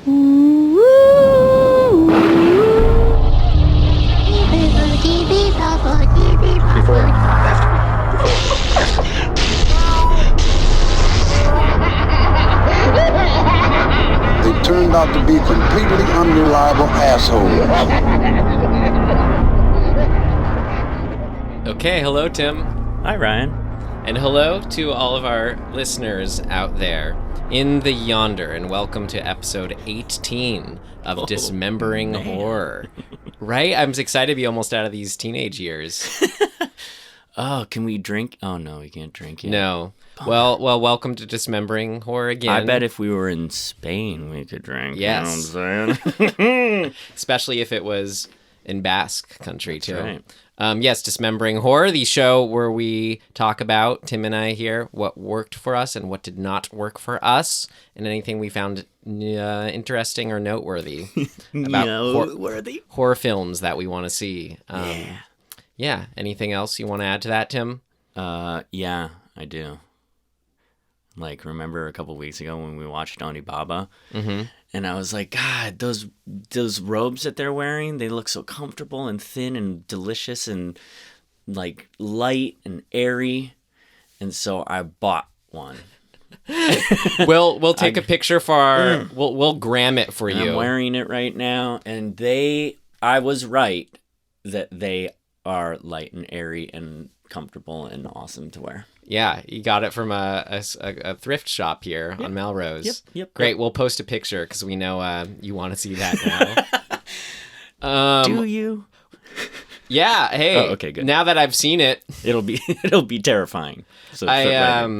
They turned out to be completely unreliable assholes. Okay, hello, Tim. Hi, Ryan. And hello to all of our listeners out there in the yonder, and welcome to episode 18 of Dismembering Horror. Right? I'm excited to be almost out of these teenage years. Oh, can we drink? Oh, no, we can't drink yet. No. Well, welcome to Dismembering Horror again. I bet if we were in Spain, we could drink. Yes. You know what I'm saying? Especially if it was in Basque country, too. That's right. Yes, Dismembering Horror, the show where we talk about, Tim and I here, what worked for us and what did not work for us, and anything we found interesting or noteworthy about horror films that we want to see. Yeah. Anything else you want to add to that, Tim? Yeah, I do. Like, remember a couple weeks ago when we watched Onibaba? Mm-hmm. And I was like, God, those robes that they're wearing, they look so comfortable and thin and delicious and, like, light and airy. And so I bought one. We'll take a picture for our... We'll gram it for you. I'm wearing it right now, and I was right that they are light and airy and comfortable and awesome to wear. Yeah, you got it from a thrift shop here on Melrose. Yep. Great, we'll post a picture because we know you want to see that now. Do you? Yeah. Hey. Oh, okay, good. Now that I've seen it, it'll be terrifying. So I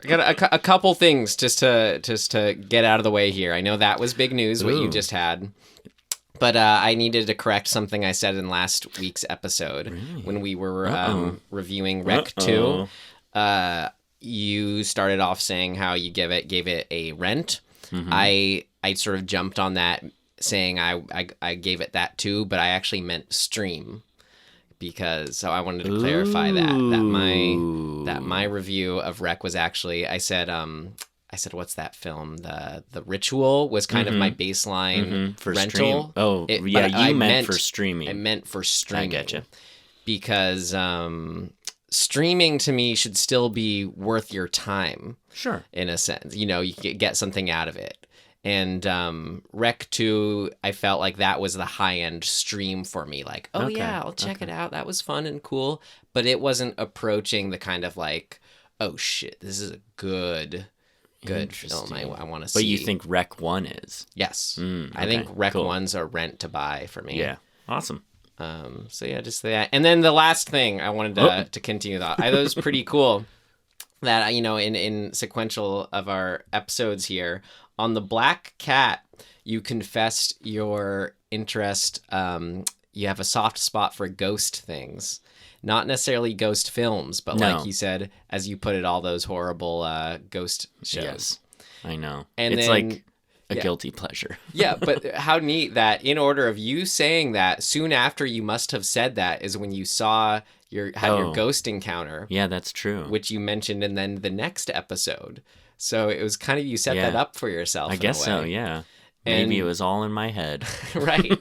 got a couple things just to get out of the way here. I know that was big news what you just had. But I needed to correct something I said in last week's episode when we were reviewing Rec 2. You started off saying how you gave it a rent. Mm-hmm. I sort of jumped on that saying I gave it that too, but I actually meant stream so I wanted to clarify that my review of Rec was actually I said what's that film? The Ritual was kind of my baseline for rental. Stream. Oh, you meant for streaming. I meant for streaming. I getcha. Because streaming to me should still be worth your time. Sure. In a sense. You know, you get something out of it. And Rec 2, I felt like that was the high-end stream for me. Like, I'll check it out. That was fun and cool. But it wasn't approaching the kind of like, oh shit, this is a good film I want to see. But you think Rec 1 is? Yes. I think Rec 1's a rent to buy for me. Yeah. Awesome. So yeah, just that. And then the last thing I wanted to continue that. I thought it was pretty cool that, you know, in sequential of our episodes here, on the Black Cat, you confessed your interest. You have a soft spot for ghost things. Not necessarily ghost films, but like you said, as you put it, all those horrible ghost shows. Yes, I know. And it's then, like a guilty pleasure. Yeah, but how neat that in order of you saying that, soon after you must have said that is when you saw your ghost encounter. Yeah, that's true. Which you mentioned in then the next episode. So it was kind of you set that up for yourself. I guess so, yeah. Maybe it was all in my head. Right.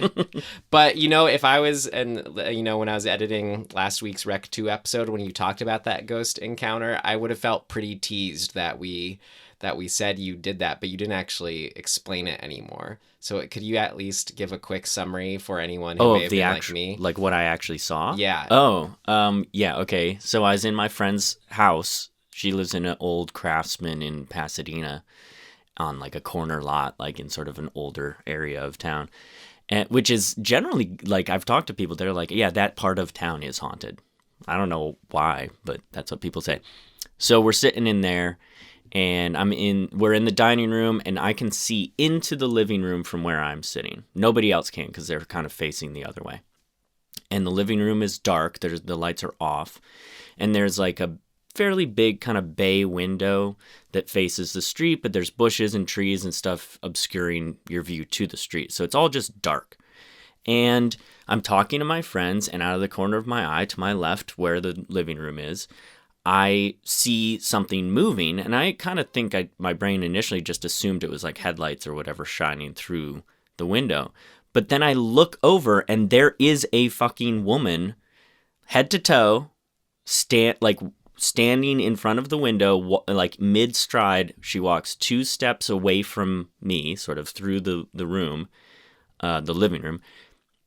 But, you know, if I was, when I was editing last week's Rec 2 episode, when you talked about that ghost encounter, I would have felt pretty teased that we said you did that, but you didn't actually explain it anymore. So could you at least give a quick summary for anyone who may have been like me? Like what I actually saw? Yeah. Yeah, okay. So I was in my friend's house. She lives in an old Craftsman in Pasadena, on like a corner lot, like in sort of an older area of town, which is generally, like, I've talked to people, they're like, yeah, that part of town is haunted. I don't know why, but that's what people say. So we're sitting in there, and we're in the dining room, and I can see into the living room from where I'm sitting. Nobody else can, because they're kind of facing the other way. And the living room is dark, the lights are off, and there's like a fairly big kind of bay window that faces the street, but there's bushes and trees and stuff obscuring your view to the street. So it's all just dark. And I'm talking to my friends, and out of the corner of my eye to my left, where the living room is, I see something moving, and I kind of think my brain initially just assumed it was like headlights or whatever shining through the window. But then I look over, and there is a fucking woman, head to toe, standing in front of the window, like mid-stride. She walks 2 steps away from me, sort of through the room, the living room,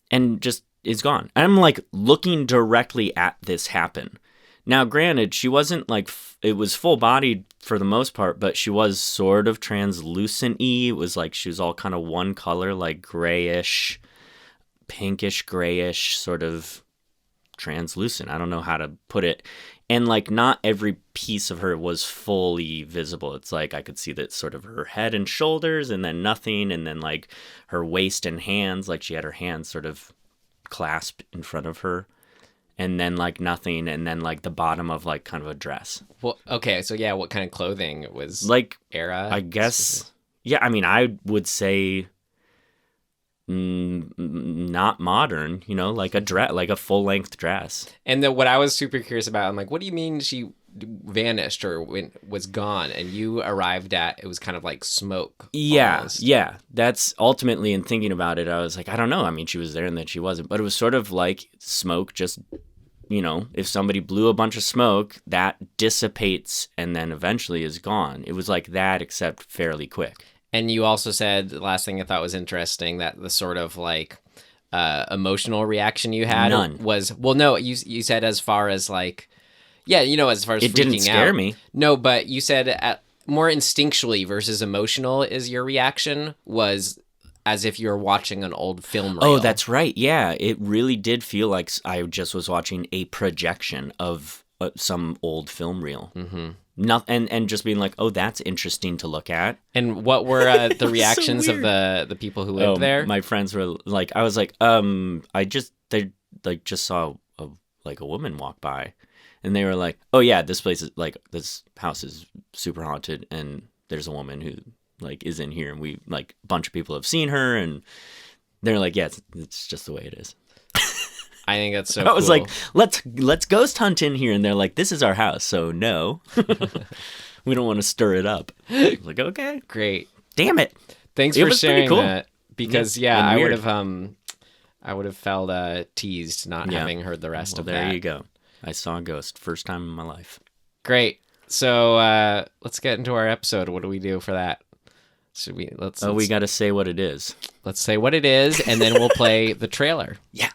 and just is gone. I'm like looking directly at this happen. Now, granted, she wasn't like, it was full-bodied for the most part, but she was sort of translucent-y. It was like she was all kind of one color, like grayish, pinkish, grayish, sort of translucent. I don't know how to put it. And like not every piece of her was fully visible. It's like I could see that sort of her head and shoulders, and then nothing, and then like her waist and hands, like she had her hands sort of clasped in front of her. And then like nothing, and then like the bottom of like kind of a dress. Well, okay, so yeah, what kind of clothing it was? Like era? I guess. Yeah, I mean, I would say not modern. You know, like a dress, like a full length dress. And what I was super curious about, I'm like, what do you mean she vanished or was gone? And you arrived at it was kind of like smoke. Yeah, almost. yeah. That's ultimately, in thinking about it, I was like, I don't know. I mean, she was there and then she wasn't, but it was sort of like smoke, just. You know, if somebody blew a bunch of smoke, that dissipates and then eventually is gone. It was like that, except fairly quick. And you also said, the last thing I thought was interesting, that the sort of like emotional reaction you had was, well, no, you said as far as like, yeah, you know, as far as it didn't scare me. No, but you said more instinctually versus emotional is your reaction, was as if you're watching an old film reel. Oh, that's right. Yeah, it really did feel like I just was watching a projection of some old film reel. Mm-hmm. And just being like, oh, that's interesting to look at. And what were the reactions of the people who lived there? My friends were like, I was like, they like just saw a woman walk by, and they were like, oh yeah, this house is super haunted, and there's a woman who like is in here, and we like a bunch of people have seen her, and they're like, yeah, it's just the way it is. I think that's so I was cool. like, let's ghost hunt in here, and they're like, this is our house, so no. We don't want to stir it up. I was like, okay, great, damn it, thanks for sharing that, because I would have felt teased not having heard the rest of that. There you go. I saw a ghost first time in my life. Great. So let's get into our episode. What do we do for that? Should we? We got to say what it is. Let's say what it is, and then we'll play the trailer. Yeah.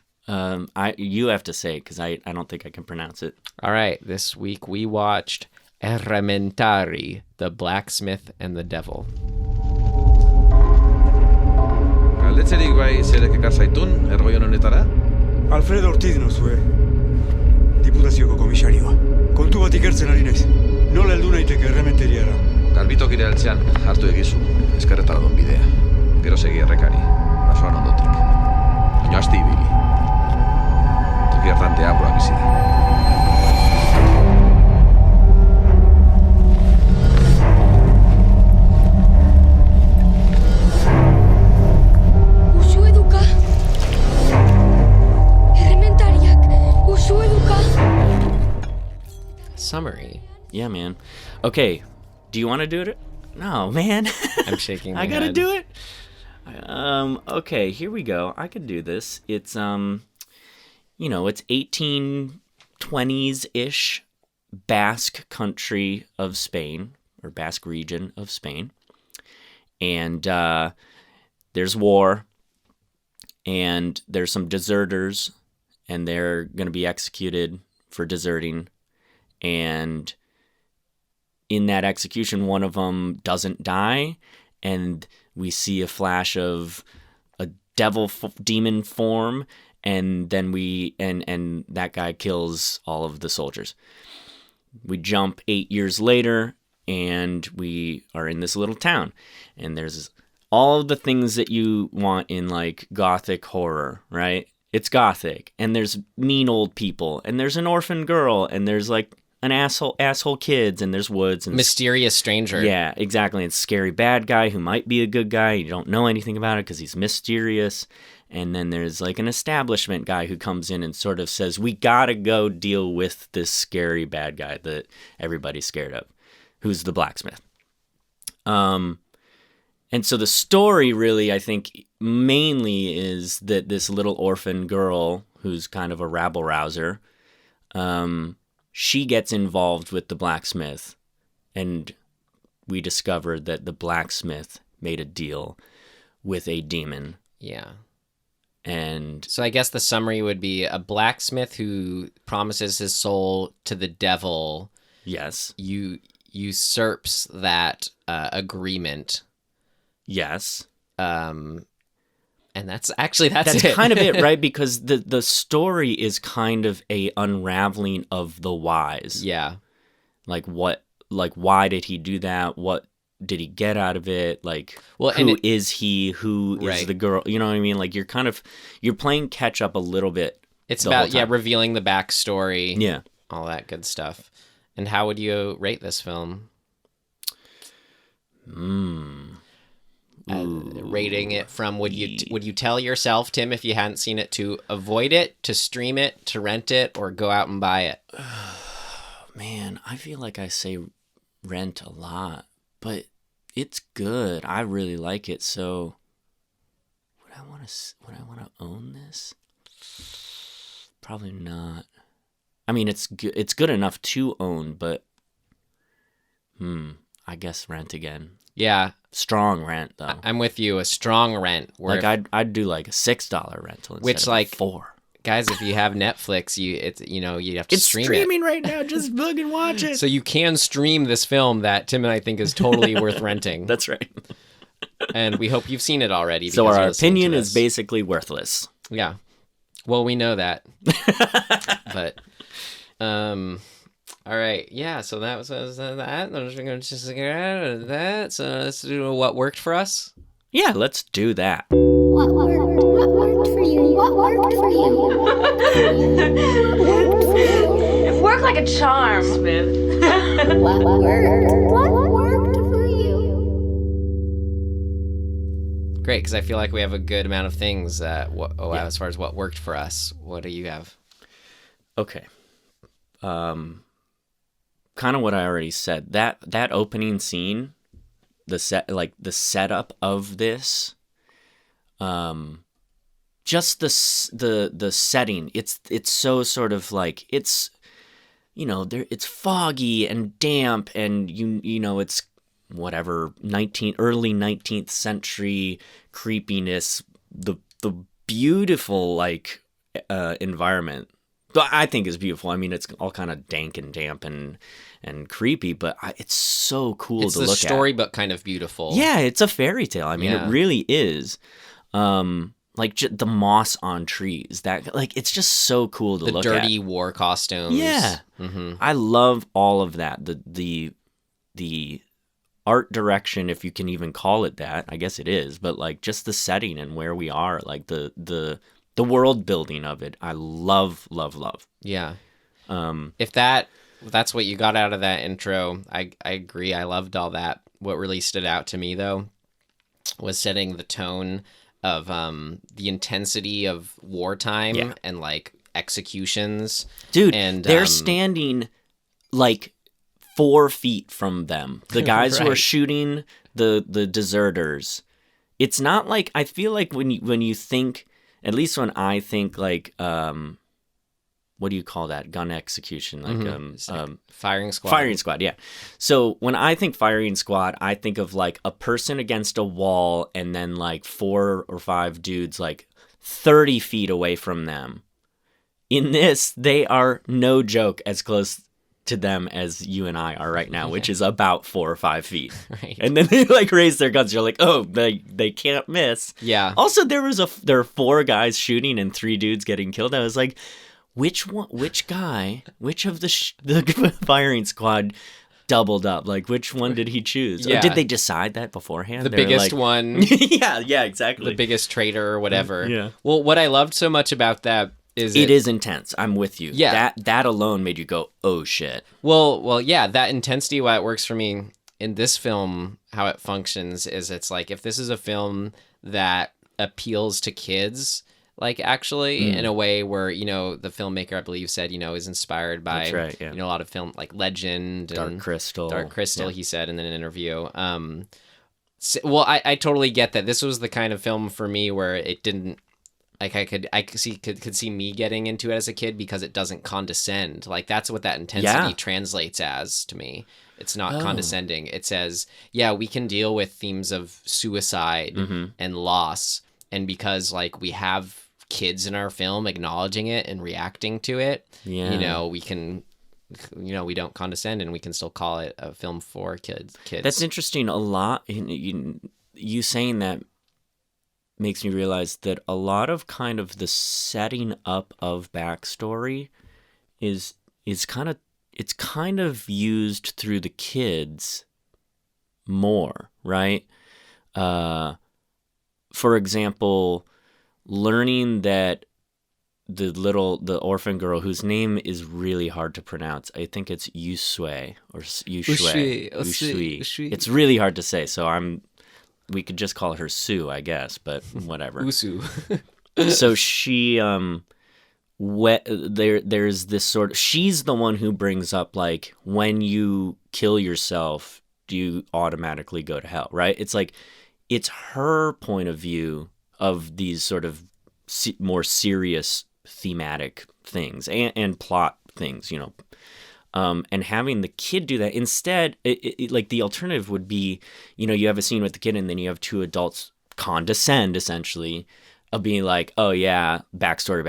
You have to say it, because I don't think I can pronounce it. All right. This week we watched Errementari, the Blacksmith and the Devil. Galdetzeri bai zerek ekar zaitun, ergoion honetara? Alfredo Ortiz nozue, diputazioko komisarioa. Kontu bat ikertzen ari naiz. Nola heldu naiteke Errementeriara? Garbitokira heltzean hartu egizu, eskerretara don bidea. Gero segi errekari, basoan ondotik. Baina asti ibili. Toki hartan deabroa bizi da. Usu eduka. Errementariak, usu eduka. Summary. Yeah, man. Okay, do you want to do it? No, man. I'm shaking my I gotta head. do it. Okay, here we go. I could do this. It's it's 1820s-ish Basque country of Spain, or Basque region of Spain. And there's war, and there's some deserters, and they're going to be executed for deserting. And in that execution, one of them doesn't die, and we see a flash of a demon form, and then and that guy kills all of the soldiers. We jump 8 years later, and we are in this little town, and there's all of the things that you want in like gothic horror, right? It's gothic, and there's mean old people, and there's an orphan girl, and there's like an asshole kids, and there's woods and mysterious stranger. Yeah, exactly. It's scary bad guy who might be a good guy. You don't know anything about it because he's mysterious. And then there's like an establishment guy who comes in and sort of says, we gotta go deal with this scary bad guy that everybody's scared of, who's the blacksmith. And so the story really, I think, mainly is that this little orphan girl who's kind of a rabble-rouser, she gets involved with the blacksmith, and we discovered that the blacksmith made a deal with a demon. Yeah. And so I guess the summary would be a blacksmith who promises his soul to the devil. Yes. Usurps that agreement. Yes. And that's it. Kind of it, right? Because the story is kind of a unraveling of the whys. Yeah. Why did he do that? What did he get out of it? Like, who is he? Who is the girl? You know what I mean? Like, you're playing catch up a little bit. It's about, revealing the backstory. Yeah. All that good stuff. And how would you rate this film? Rating it from, would you tell yourself, Tim, if you hadn't seen it, to avoid it, to stream it, to rent it, or go out and buy it? Man, I feel like I say rent a lot, but it's good. I really like it. So would I want to own this? Probably not. I mean, it's good enough to own, but I guess rent again. Yeah. Strong rent, though. I'm with you. A strong rent. I'd do like a $6 rental instead of $4. Guys, if you have Netflix, you have to stream it. It's streaming right now. Just fucking watch it. So you can stream this film that Tim and I think is totally worth renting. That's right. And we hope you've seen it already. So our opinion is basically worthless. Yeah. Well, we know that. But, all right. Yeah. So that was that. I'm just going to just get out of that. So let's do what worked for us. Yeah, let's do that. What worked for you? What worked for you? It worked like a charm, Smith. What worked for you? Great, because I feel like we have a good amount of things as far as what worked for us. What do you have? Okay. Kind of what I already said. That opening scene, the setup of this, just the setting. It's so sort of like it's it's foggy and damp, and it's whatever early 19th century creepiness, the beautiful environment. I think is beautiful. I mean, it's all kind of dank and damp and creepy, but it's so cool to look at. It's the storybook kind of beautiful. Yeah, it's a fairy tale. I mean, It really is. The moss on trees. It's just so cool to look at. The dirty war costumes. Yeah. Mm-hmm. I love all of that. The art direction, if you can even call it that. I guess it is, but just the setting and where we are, the world building of it, I love, love, love. Yeah. If that's what you got out of that intro, I agree. I loved all that. What really stood out to me, though, was setting the tone of the intensity of wartime and executions. Dude, and they're standing 4 feet from them. The guys right. who are shooting the deserters. It's not I feel like when you think, at least when I think what do you call that? Gun execution, firing squad. Firing squad, yeah. So when I think firing squad, I think of a person against a wall, and then 4 or 5 dudes 30 feet away from them. In this, they are no joke as close to them as you and I are right now, which is about 4 or 5 feet. Right. And then they raise their guns. You're like, oh, they can't miss. Yeah. Also, there are 4 guys shooting and 3 dudes getting killed. I was like, which of the firing squad doubled up? Which one did he choose? Yeah. Or did they decide that beforehand? The biggest one. Yeah, exactly. The biggest traitor or whatever. Yeah. Well, what I loved so much about that It is intense. I'm with you. Yeah. That alone made you go, oh shit. Well, yeah, that intensity, why it works for me in this film, how it functions is it's like, if this is a film that appeals to kids, like actually in a way where, the filmmaker, I believe, said, is inspired by, That's right, yeah. a lot of film like Legend and Dark Crystal, yeah. He said in an interview. Well, I totally get that. This was the kind of film for me where it didn't, like, I could see me getting into it as a kid because it doesn't condescend. Like, that's what that intensity translates as to me. It's not condescending. It says, yeah, we can deal with themes of suicide and loss, and because like we have kids in our film acknowledging it and reacting to it, we can. We don't condescend, and we can still call it a film for kids. That's interesting. A lot. You saying that makes me realize that a lot of kind of the setting up of backstory is kind of used through the kids more, right? For example, learning that the orphan girl whose name is really hard to pronounce. I think it's Yusui or Yushui. It's really hard to say, so we could just call her Sue, I guess, but whatever. Usu. So she there's this sort of, she's the one who brings up like, when you kill yourself, do you automatically go to hell, right? It's like, it's her point of view of these sort of more serious thematic things and plot things, and having the kid do that instead, like the alternative would be, you have a scene with the kid and then you have two adults condescend essentially of being like, oh yeah, backstory,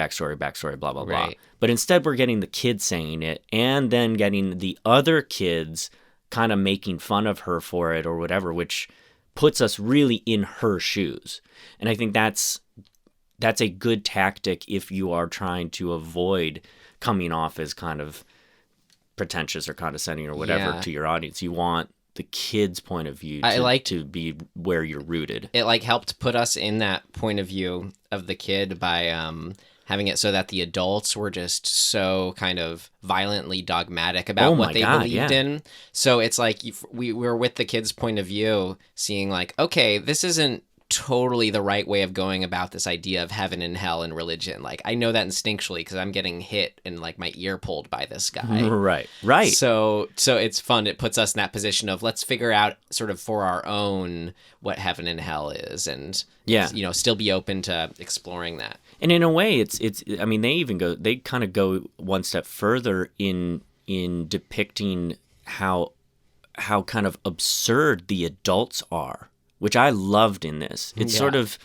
blah, blah, blah. But instead we're getting the kid saying it and then getting the other kids kind of making fun of her for it or whatever, which puts us really in her shoes. And I think that's a good tactic if you are trying to avoid coming off as kind of pretentious or condescending or whatever to your audience. You want the kid's point of view to be where you're rooted. It like helped put us in that point of view of the kid by having it so that the adults were just so kind of violently dogmatic about what they believed in. So it's like we were with the kid's point of view, seeing like, okay, this isn't totally the right way of going about this idea of heaven and hell and religion. Like, I know that instinctually because I'm getting hit and like my ear pulled by this guy. Right. So it's fun. It puts us in that position of, let's figure out sort of for our own what heaven and hell is, and still be open to exploring that. And in a way, it's. I mean, they kind of go one step further in depicting how kind of absurd the adults are, which I loved in this. It's sort of,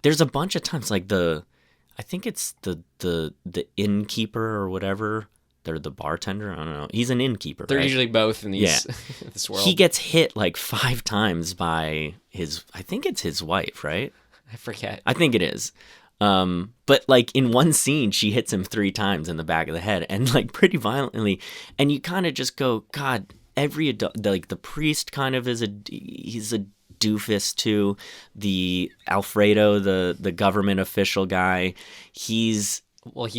there's a bunch of times like I think it's the innkeeper or whatever. They're the bartender. I don't know. He's an innkeeper. They're right? usually both in these this world. He gets hit like 5 times by I think it's his wife, right? I forget. I think it is. But like in one scene, she hits him 3 times in the back of the head and like pretty violently. And you kind of just go, God, every adult, like the priest kind of he's a doofus too. The Alfredo, the government official guy, he's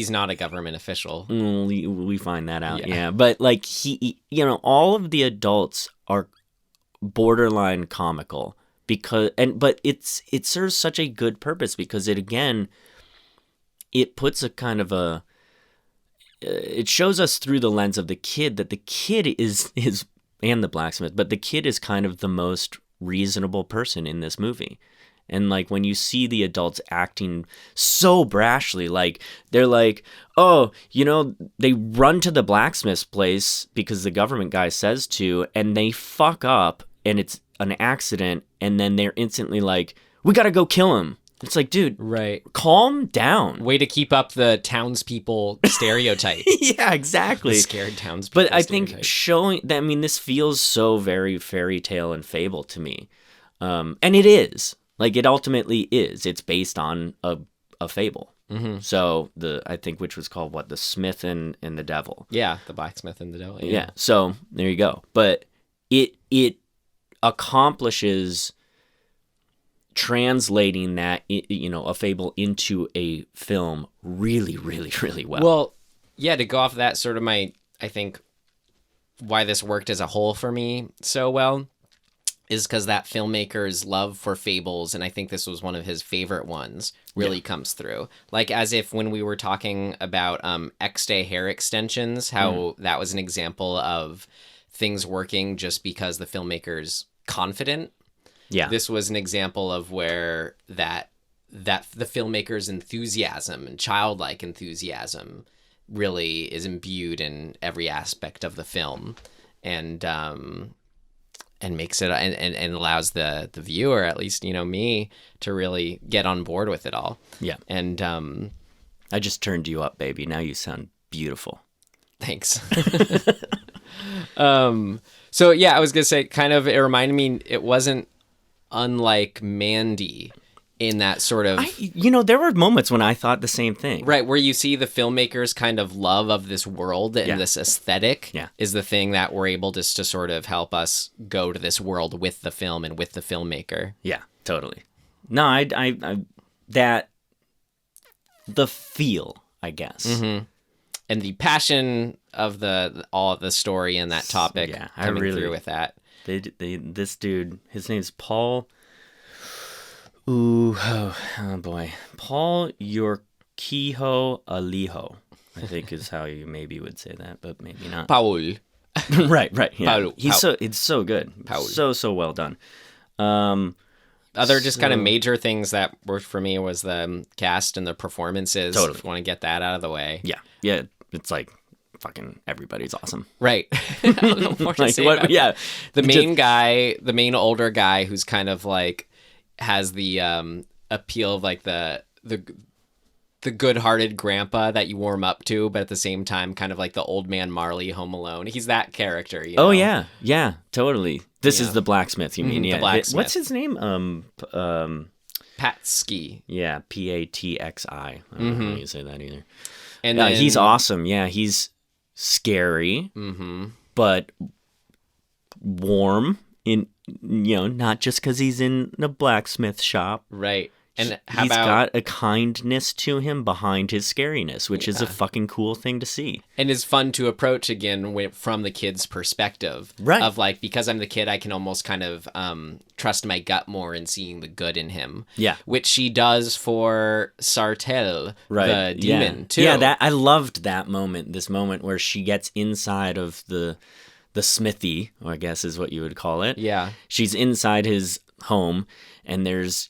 not a government official. We find that out. Yeah. But like all of the adults are borderline comical but it serves such a good purpose because it puts a kind of it shows us through the lens of the kid that the kid is and the blacksmith, but the kid is kind of the most reasonable person in this movie. And like when you see the adults acting so brashly, like they're like, oh, they run to the blacksmith's place because the government guy says to, and they fuck up and it's an accident, and then they're instantly like, we gotta go kill him. It's like, dude, right, calm down. Way to keep up the townspeople stereotype. Yeah, exactly. The scared townspeople. But I think showing that, I mean, this feels so very fairy tale and fable to me, and it is. Like, it ultimately is. It's based on a fable. Mm-hmm. So I think which was called the Smith and the Devil. Yeah, the Blacksmith and the Devil. Yeah. So there you go. But it accomplishes translating that, a fable into a film really, really, really well. Well, yeah, to go off of that, sort of I think why this worked as a whole for me so well is because that filmmaker's love for fables, and I think this was one of his favorite ones, really comes through. Like, as if when we were talking about X-Day hair extensions, how that was an example of things working just because the filmmaker's confident. Yeah. This was an example of where that the filmmaker's enthusiasm and childlike enthusiasm really is imbued in every aspect of the film, and makes it and allows the viewer, at least me, to really get on board with it all. Yeah. And I just turned you up, baby. Now you sound beautiful. Thanks. So yeah, I was gonna say, kind of, it reminded me, it wasn't unlike Mandy in that sort of... there were moments when I thought the same thing. Right, where you see the filmmaker's kind of love of this world and this aesthetic is the thing that we're able to sort of help us go to this world with the film and with the filmmaker. Yeah, totally. No, I that... the feel, I guess. Mm-hmm. And the passion of all of the story and that topic coming through with that. This dude, his name's Paul... oh boy. Paul Urquijo Alijo, I think is how you maybe would say that, but maybe not. Paul. right, yeah. Paul. It's so good. Paul. So well done. Other just kind of major things that worked for me was the cast and the performances. Totally. If you want to get that out of the way. Yeah, it's like fucking everybody's awesome. Right. More to say about it. The main older guy who's kind of like has the appeal of like the good-hearted grandpa that you warm up to, but at the same time kind of like the old man Marley Home Alone. He's that character, Oh yeah, totally. This is the blacksmith, you mean? The Yeah. blacksmith. What's his name? Patsky. Yeah, Patxi. I don't know how you say that either. And then, he's awesome. Yeah, he's scary, but warm. Not just because he's in a blacksmith shop. Right. And he's got a kindness to him behind his scariness, which is a fucking cool thing to see. And is fun to approach again from the kid's perspective. Right. Of like, because I'm the kid, I can almost kind of trust my gut more in seeing the good in him. Yeah. Which she does for Sartell, the demon, too. Yeah, I loved that moment, this moment where she gets inside of the smithy, or I guess is what you would call it. Yeah. She's inside his home, and there's,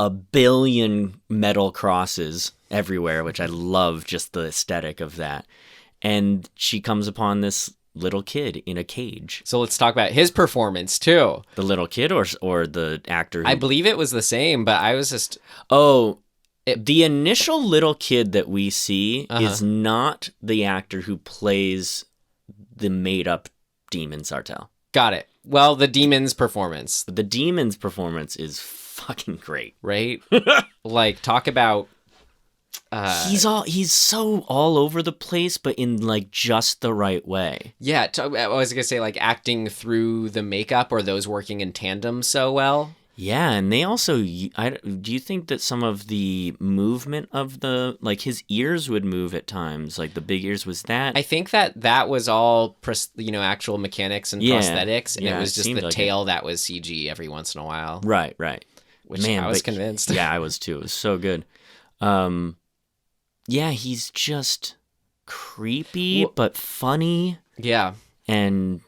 a billion metal crosses everywhere, which I love, just the aesthetic of that. And she comes upon this little kid in a cage. So let's talk about his performance, too. The little kid or the actor? I believe it was the same, but I was just... The initial little kid that we see is not the actor who plays the made-up demon Sartell. Got it. Well, the demon's performance. The demon's performance is fucking great. Right? Like, talk about... he's so all over the place, but in like just the right way. Yeah, I was going to say like acting through the makeup, or those working in tandem so well. Yeah, and they also, do you think that some of the movement of like his ears would move at times, like the big ears, was that? I think that was all, actual mechanics and prosthetics, and it was just the tail that was CG every once in a while. Right. Which I was convinced. Yeah, I was too. It was so good. Yeah, he's just creepy, but funny. Yeah. And...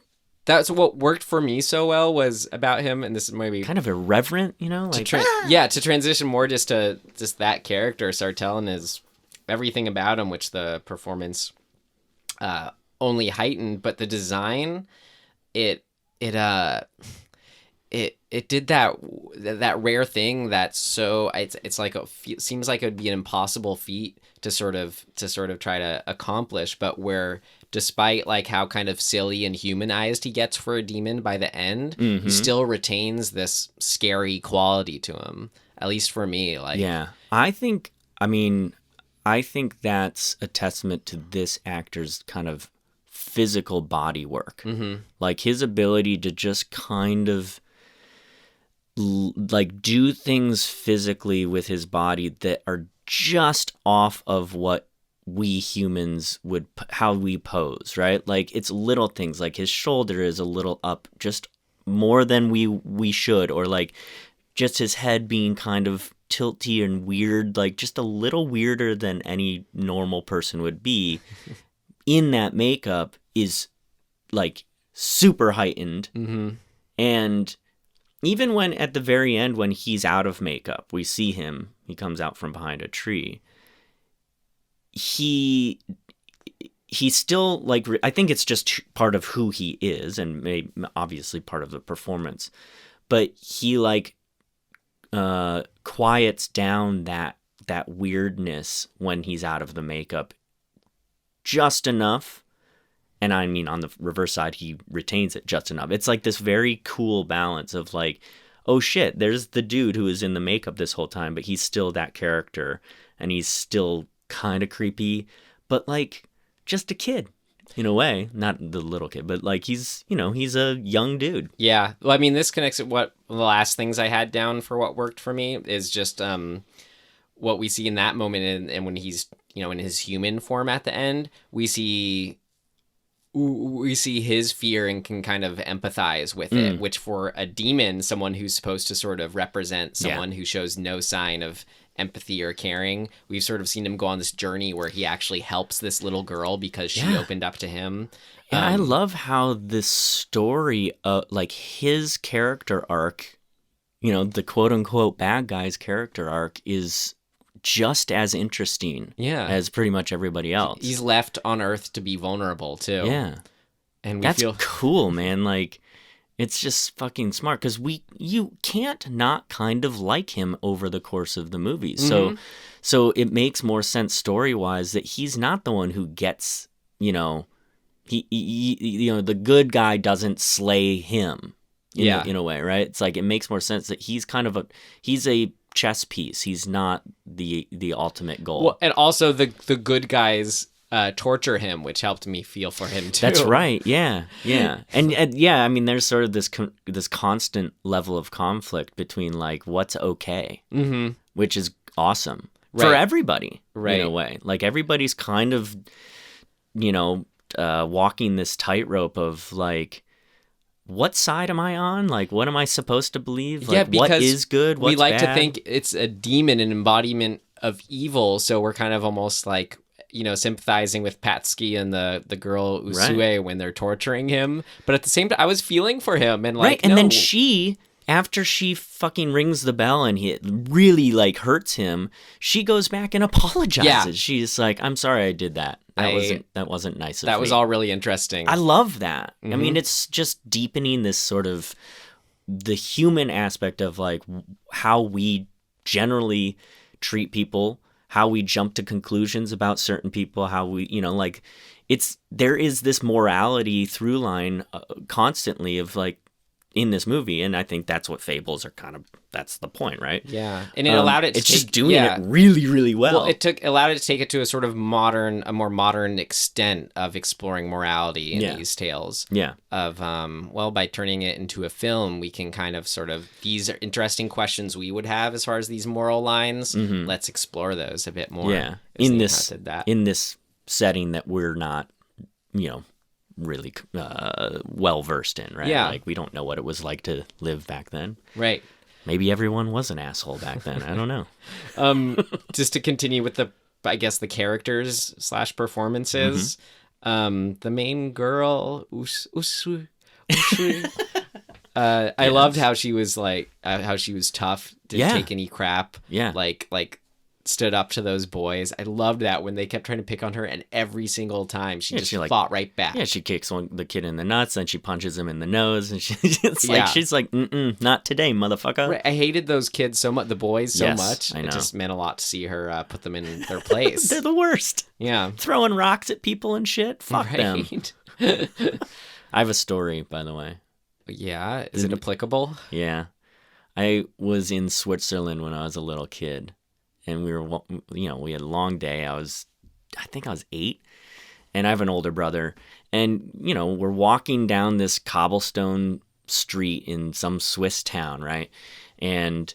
that's what worked for me so well was about him, and this is maybe kind of irreverent, like to transition more just to that character Sartell and his everything about him, which the performance only heightened, but the design it did that rare thing that's so it's like seems like it would be an impossible feat to sort of try to accomplish, but where despite like how kind of silly and humanized he gets for a demon by the end, he still retains this scary quality to him. At least for me, like I think that's a testament to this actor's kind of physical body work, like his ability to just kind of like do things physically with his body that are just off of what we humans would, how we pose, right? Like it's little things, like his shoulder is a little up just more than we should, or like just his head being kind of tilty and weird, like just a little weirder than any normal person would be in that makeup is like super heightened. Mm-hmm. And even when at the very end, when he's out of makeup, we see him, he comes out from behind a tree. He's still like, I think it's just part of who he is, and obviously part of the performance, but he like quiets down that weirdness when he's out of the makeup just enough. And I mean, on the reverse side, he retains it just enough. It's like this very cool balance of like, oh shit, there's the dude who is in the makeup this whole time, but he's still that character, and he's still kind of creepy, but like just a kid in a way, not the little kid, but like he's a young dude. Yeah. Well, I mean, this connects to what the last things I had down for what worked for me is just what we see in that moment, and when he's, in his human form at the end, we see his fear and can kind of empathize with it, which for a demon, someone who's supposed to sort of represent someone who shows no sign of empathy or caring, we've sort of seen him go on this journey where he actually helps this little girl because she opened up to him. And I love how this story, like his character arc, the quote unquote bad guy's character arc is just as interesting as pretty much everybody else. He's left on Earth to be vulnerable too. Yeah. And that's cool, man. Like, it's just fucking smart, because you can't not kind of like him over the course of the movie. Mm-hmm. So it makes more sense story-wise that he's not the one who gets, he the good guy doesn't slay him in a way, right? It's like, it makes more sense that he's kind of he's a chess piece. He's not the ultimate goal. Well, and also the good guys torture him, which helped me feel for him too. That's right. Yeah. And I mean, there's sort of this constant level of conflict between like what's okay, which is awesome for everybody, in a way. Like everybody's kind of, walking this tightrope of like, what side am I on? Like, what am I supposed to believe? Like, because what is good? What's we like bad? to think it's a demon, an embodiment of evil. So we're kind of almost like, sympathizing with Patsuki and the girl Usue when they're torturing him. But at the same time, I was feeling for him and like, and then she, after she fucking rings the bell and it really like hurts him, she goes back and apologizes. Yeah. She's like, I'm sorry I did that. That wasn't nice of me. That was all really interesting. I love that. I mean, it's just deepening this sort of the human aspect of like how we generally treat people, how we jump to conclusions about certain people, how we, like there is this morality through line constantly of like in this movie. And I think that's what fables are kind of, that's the point, right? Yeah. And it allowed it to just doing it really, really well. Well, allowed it to take it to a sort of more modern extent of exploring morality in these tales. Yeah. Of, by turning it into a film, we can kind of sort of, these are interesting questions we would have as far as these moral lines. Let's explore those a bit more. Yeah. In this setting that we're not, really well versed in, right? Yeah. Like we don't know what it was like to live back then. Right. Maybe everyone was an asshole back then. I don't know. Just to continue with the characters / performances. The main girl, Usui. I loved how she was like, how she was tough, didn't take any crap. Yeah. Like stood up to those boys. I loved that when they kept trying to pick on her, and every single time she fought right back. Yeah, she kicks the kid in the nuts, and she punches him in the nose, and she's like, not today, motherfucker. Right. I hated those kids so much, the boys so much. I know. It just meant a lot to see her put them in their place. They're the worst. Yeah. Throwing rocks at people and shit. Fuck them. I have a story, by the way. Yeah? Is it applicable? Yeah. I was in Switzerland when I was a little kid. And we were, we had a long day. I think I was 8, and I have an older brother. And, we're walking down this cobblestone street in some Swiss town, right? and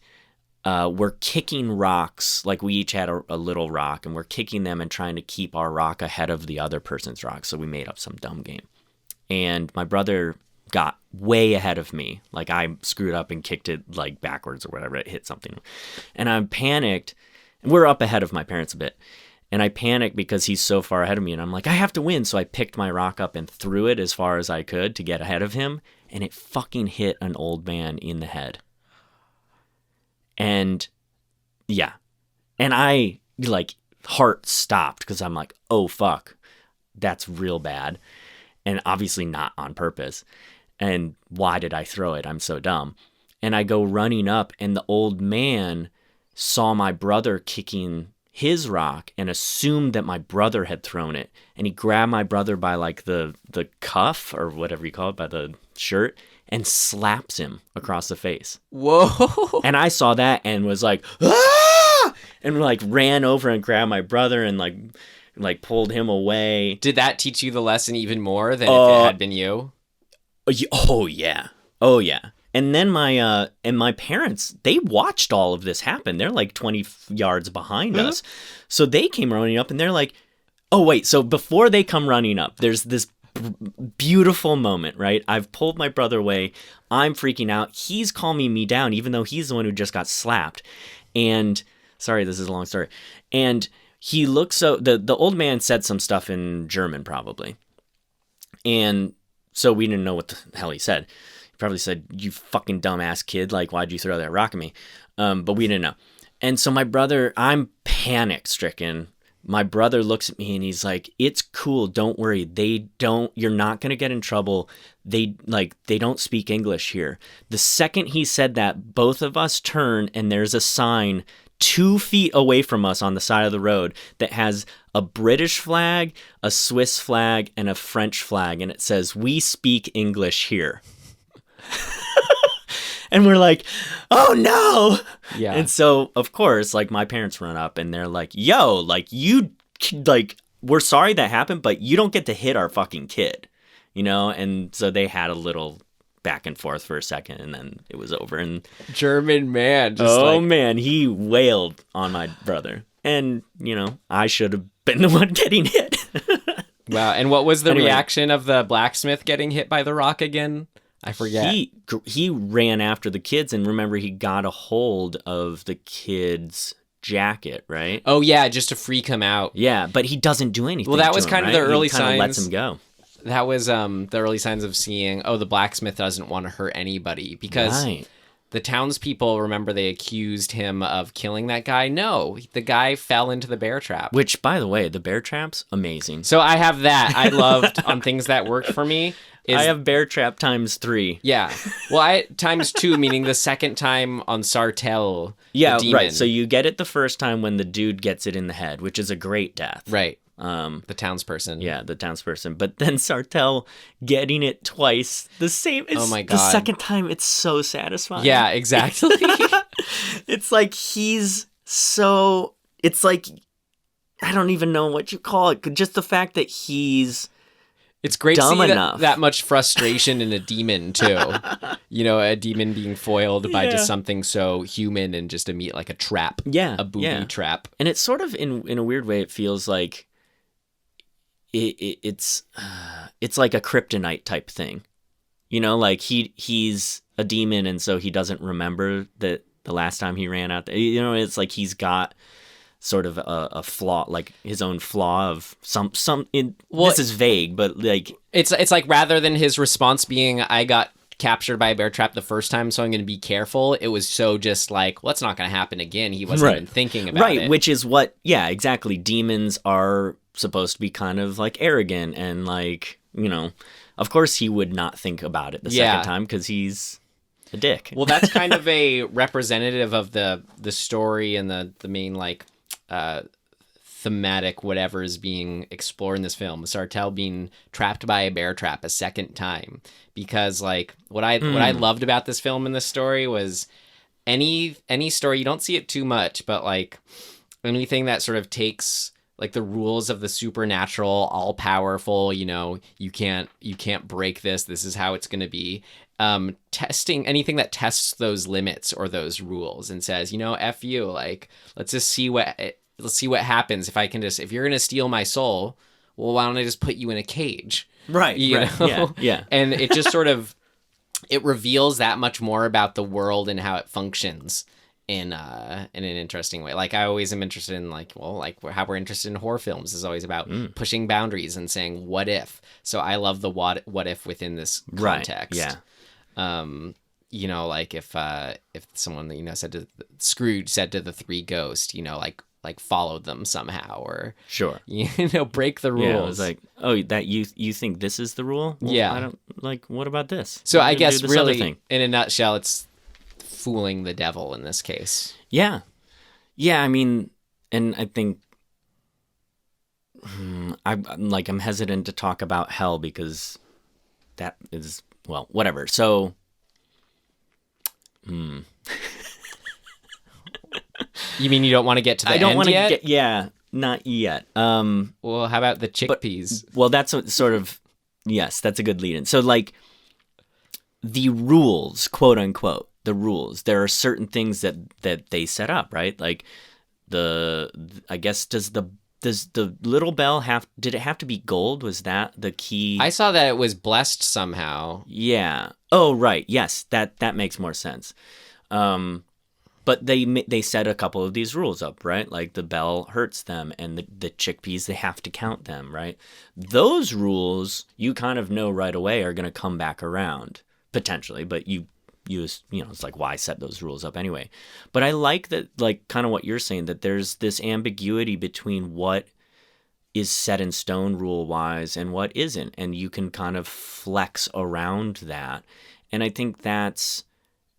we're kicking rocks. Like, we each had a little rock, and we're kicking them and trying to keep our rock ahead of the other person's rock. So we made up some dumb game. And my brother got way ahead of me. Like, I screwed up and kicked it like backwards or whatever. It hit something. And I'm panicked. And we're up ahead of my parents a bit. And I panicked because he's so far ahead of me. And I'm like, I have to win. So I picked my rock up and threw it as far as I could to get ahead of him. And it fucking hit an old man in the head. And yeah. And I, like, heart stopped because I'm like, oh, fuck. That's real bad. And obviously not on purpose. And why did I throw it? I'm so dumb. And I go running up, and the old man saw my brother kicking his rock and assumed that my brother had thrown it. And he grabbed my brother by like the cuff or whatever you call it, by the shirt, and slaps him across the face. Whoa. And I saw that and was like, ah! And like ran over and grabbed my brother and like pulled him away. Did that teach you the lesson even more than if it had been you? Oh yeah. And then my parents, they watched all of this happen. They're like 20 yards behind us. So they came running up and they're like, oh wait, so before they come running up, there's this beautiful moment, right? I've pulled my brother away. I'm freaking out. He's calming me down, even though he's the one who just got slapped. And sorry, this is a long story. And he looks so, the old man said some stuff in German probably. And so we didn't know what the hell he said. He probably said, you fucking dumbass kid. Like, why'd you throw that rock at me? But we didn't know. And so my brother, I'm panic stricken. My brother looks at me and he's like, it's cool. Don't worry. You're not going to get in trouble. They don't speak English here. The second he said that, both of us turn and there's a sign 2 feet away from us on the side of the road that has a British flag, a Swiss flag, and a French flag. And it says, we speak English here. And we're like, oh no. Yeah. And so, of course, like my parents run up and they're like, yo, like we're sorry that happened, but you don't get to hit our fucking kid, you know? And so they had a little back and forth for a second and then it was over. And German man. Man, he wailed on my brother. And, you know, I should have been the one getting hit. Wow. And what was the reaction of the blacksmith getting hit by the rock again? I forget. He ran after the kids, and remember, he got a hold of the kid's jacket, right? Oh, yeah, just to freak him out. Yeah, but he doesn't do anything. Well, that was to him, kind of right? the early he kind signs. Of lets him go. That was the early signs of seeing, the blacksmith doesn't want to hurt anybody. Because the townspeople, remember, they accused him of killing that guy. No, the guy fell into the bear trap. Which, by the way, the bear trap's amazing. So I have that. I loved on things that worked for me. I have bear trap ×3. Yeah. Well, ×2, meaning the second time on Sartell. Yeah, the demon. right. So you get it the first time when the dude gets it in the head, which is a great death. Right. The townsperson. Yeah, the townsperson. But then Sartell getting it twice, the same. Oh my God. The second time, it's so satisfying. Yeah, exactly. It's like it's like, I don't even know what you call it. Just the fact that he's... It's great to see enough. that much frustration in a demon, too. You know, a demon being foiled by just something so human and just like a trap. Yeah. A booby trap. And it's sort of, in a weird way, it feels like it's like a kryptonite type thing. You know, like he's a demon and so he doesn't remember that the last time he ran out there. You know, it's like he's got... sort of a flaw, like his own flaw of this is vague, but like it's like rather than his response being I got captured by a bear trap the first time, so I'm going to be careful, it was so just like, well, it's not going to happen again. He wasn't even thinking about it. Right, which is what, yeah, exactly. Demons are supposed to be kind of like arrogant and like, you know, of course he would not think about it the second time because he's a dick. Well, that's kind of a representative of the story and the main like thematic whatever is being explored in this film. Sartell being trapped by a bear trap a second time, because like what I loved about this film and this story was any story, you don't see it too much, but like anything that sort of takes like the rules of the supernatural, all powerful, you know, you can't break this is how it's going to be, testing anything that tests those limits or those rules and says, F you, like, let's see what happens if you're going to steal my soul, well, why don't I just put you in a cage? Right. You right. know? Yeah. And it just sort of, it reveals that much more about the world and how it functions in an interesting way. Like, I always am interested in how we're interested in horror films is always about pushing boundaries and saying, what if? So I love the what if within this context. Right. Yeah. Like if someone, Scrooge said to the three ghosts, like followed them somehow, or sure, break the rules. Yeah, it was like, oh, that you think this is the rule? Well, yeah, I don't like. What about this? So I guess really, in a nutshell, it's fooling the devil in this case. Yeah, I mean, and I think I'm hesitant to talk about hell because that is whatever. So, You mean you don't want to get to the end yet? I don't want to get, not yet. Well, how about the chickpeas? That's sort of, yes, that's a good lead in. So, like, the rules, quote unquote, the rules, there are certain things that they set up, right? Like, I guess, does the little bell did it have to be gold? Was that the key? I saw that it was blessed somehow. Yeah. Oh, right. Yes, that makes more sense. But they set a couple of these rules up, right? Like the bell hurts them, and the chickpeas, they have to count them, right? Those rules you kind of know right away are going to come back around potentially, but you it's like, why set those rules up anyway? But I like that, like, kind of what you're saying, that there's this ambiguity between what is set in stone rule wise and what isn't, and you can kind of flex around that. And I think that's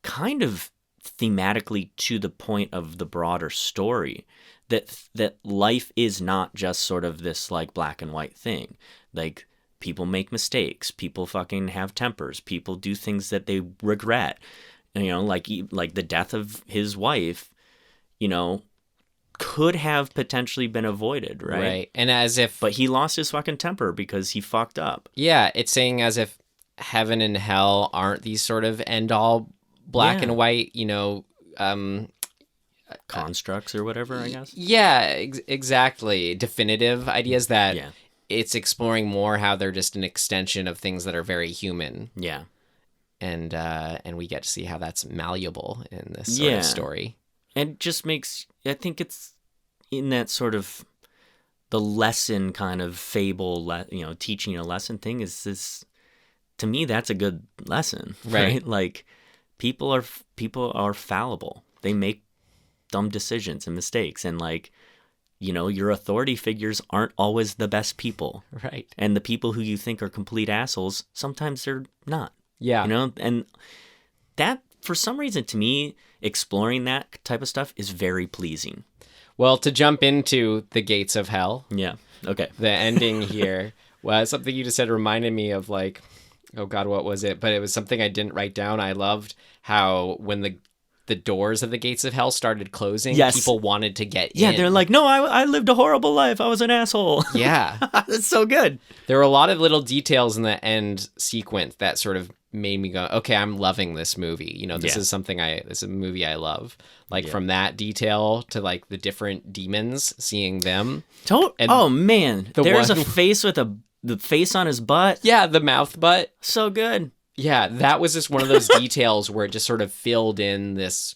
kind of thematically to the point of the broader story, that life is not just sort of this like black and white thing. Like, people make mistakes, people fucking have tempers, people do things that they regret, like the death of his wife, could have potentially been avoided, right? And but he lost his fucking temper because he fucked up. Yeah, it's saying as if heaven and hell aren't these sort of end all black and white, constructs or whatever, I guess. Yeah, exactly. Definitive ideas that it's exploring more how they're just an extension of things that are very human. Yeah. And we get to see how that's malleable in this sort of story. And it just makes, I think it's in that sort of the lesson kind of fable, teaching a lesson thing is this, to me, that's a good lesson, right? Like, people are fallible. They make dumb decisions and mistakes, and like, your authority figures aren't always the best people, right? And the people who you think are complete assholes, sometimes they're not. Yeah, and that, for some reason, to me, exploring that type of stuff is very pleasing. Well, to jump into the gates of hell, okay, the ending here was something you just said reminded me of, like, oh God, what was it? But it was something I didn't write down. I loved how when the doors of the gates of hell started closing, people wanted to get in. Yeah, they're like, no, I lived a horrible life. I was an asshole. Yeah. That's so good. There were a lot of little details in the end sequence that sort of made me go, okay, I'm loving this movie. This is this is a movie I love. Like, from that detail to like the different demons, seeing them. Oh man, there's a face with the face on his butt. Yeah, the mouth butt. So good. Yeah, that was just one of those details where it just sort of filled in this,